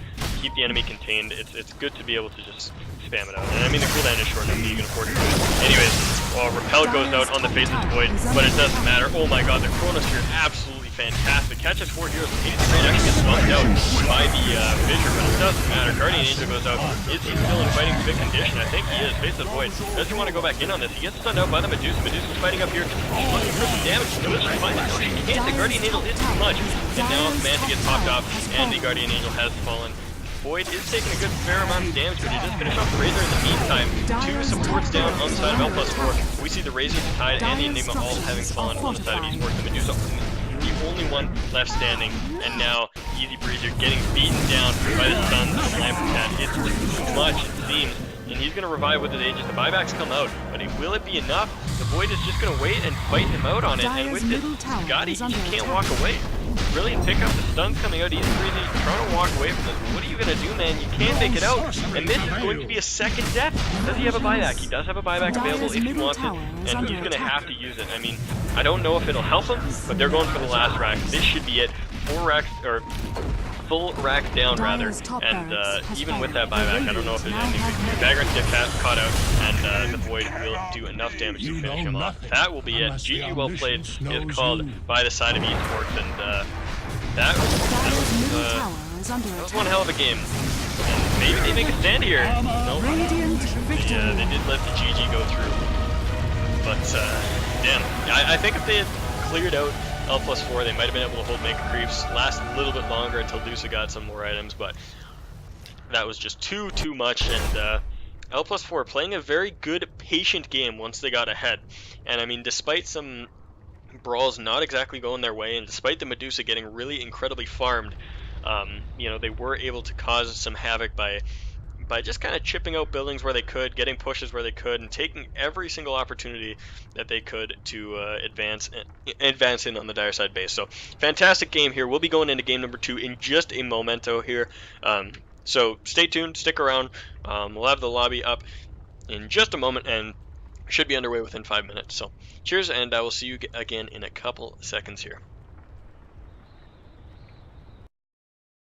keep the enemy contained, it's good to be able to just spam it out. And I mean, the cooldown is short enough that you can afford to do it. Anyways, well, Repel goes out on the Faceless Void, but it doesn't matter. Oh my god, the Chronosphere absolutely fantastic. Catches 4 heroes. Hades Grand actually gets bumped out by the Fissure, but it doesn't matter. Guardian Angel goes out. Is he still in fighting fit condition? I think he is. Faceless Void doesn't want to go back in on this. He gets stunned out by the Medusa. Medusa's fighting up here. She's looking for some damage. Does she find it? No, she can't. The Guardian Angel is too much. And now Manta gets popped off, and the Guardian Angel has fallen. Void is taking a good fair amount of damage, but he does finish off the Razor in the meantime. 2 supports down on the side of L+4. We see the Razor, the Tide, and the Enigma all having fallen on the side of eSporks. The Medusa, the only one left standing, and now easy breezer, getting beaten down by the stuns of Lamperkat. It's too much, it seems, and he's going to revive with his Aegis. The buybacks come out, but will it be enough? The Void is just going to wait and fight him out on it, and with this Scotty, he can't walk away. Brilliant pickup, the stun's coming out, easy breezy, trying to walk away from this. What are you going to do, man? You can't make it out, and this is going to be a second death. Does he have a buyback? He does have a buyback available if he wants it, and he's going to have to use it. I mean, I don't know if it'll help him, but they're going for the last rack. This should be it. Full rack down rather, and even with that buyback, I don't know if there's anything. Vagrant's get caught out, and the Void will do enough damage to finish him off. That will be it. GG well played is called by the side of eSporks, and that was one hell of a game. And maybe they make a stand here. No, they did let the GG go through. But damn, I think if they had cleared out L+4, they might have been able to hold Make Creeps last a little bit longer until Dusa got some more items, but that was just too much, and L+4 playing a very good, patient game once they got ahead. And I mean, despite some brawls not exactly going their way, and despite the Medusa getting really incredibly farmed, you know, they were able to cause some havoc by just kind of chipping out buildings where they could, getting pushes where they could, and taking every single opportunity that they could to advance in on the dire side base. So fantastic game here. We'll be going into game number 2 in just a momento here. So stay tuned, stick around. We'll have the lobby up in just a moment and should be underway within 5 minutes. So cheers, and I will see you again in a couple seconds here.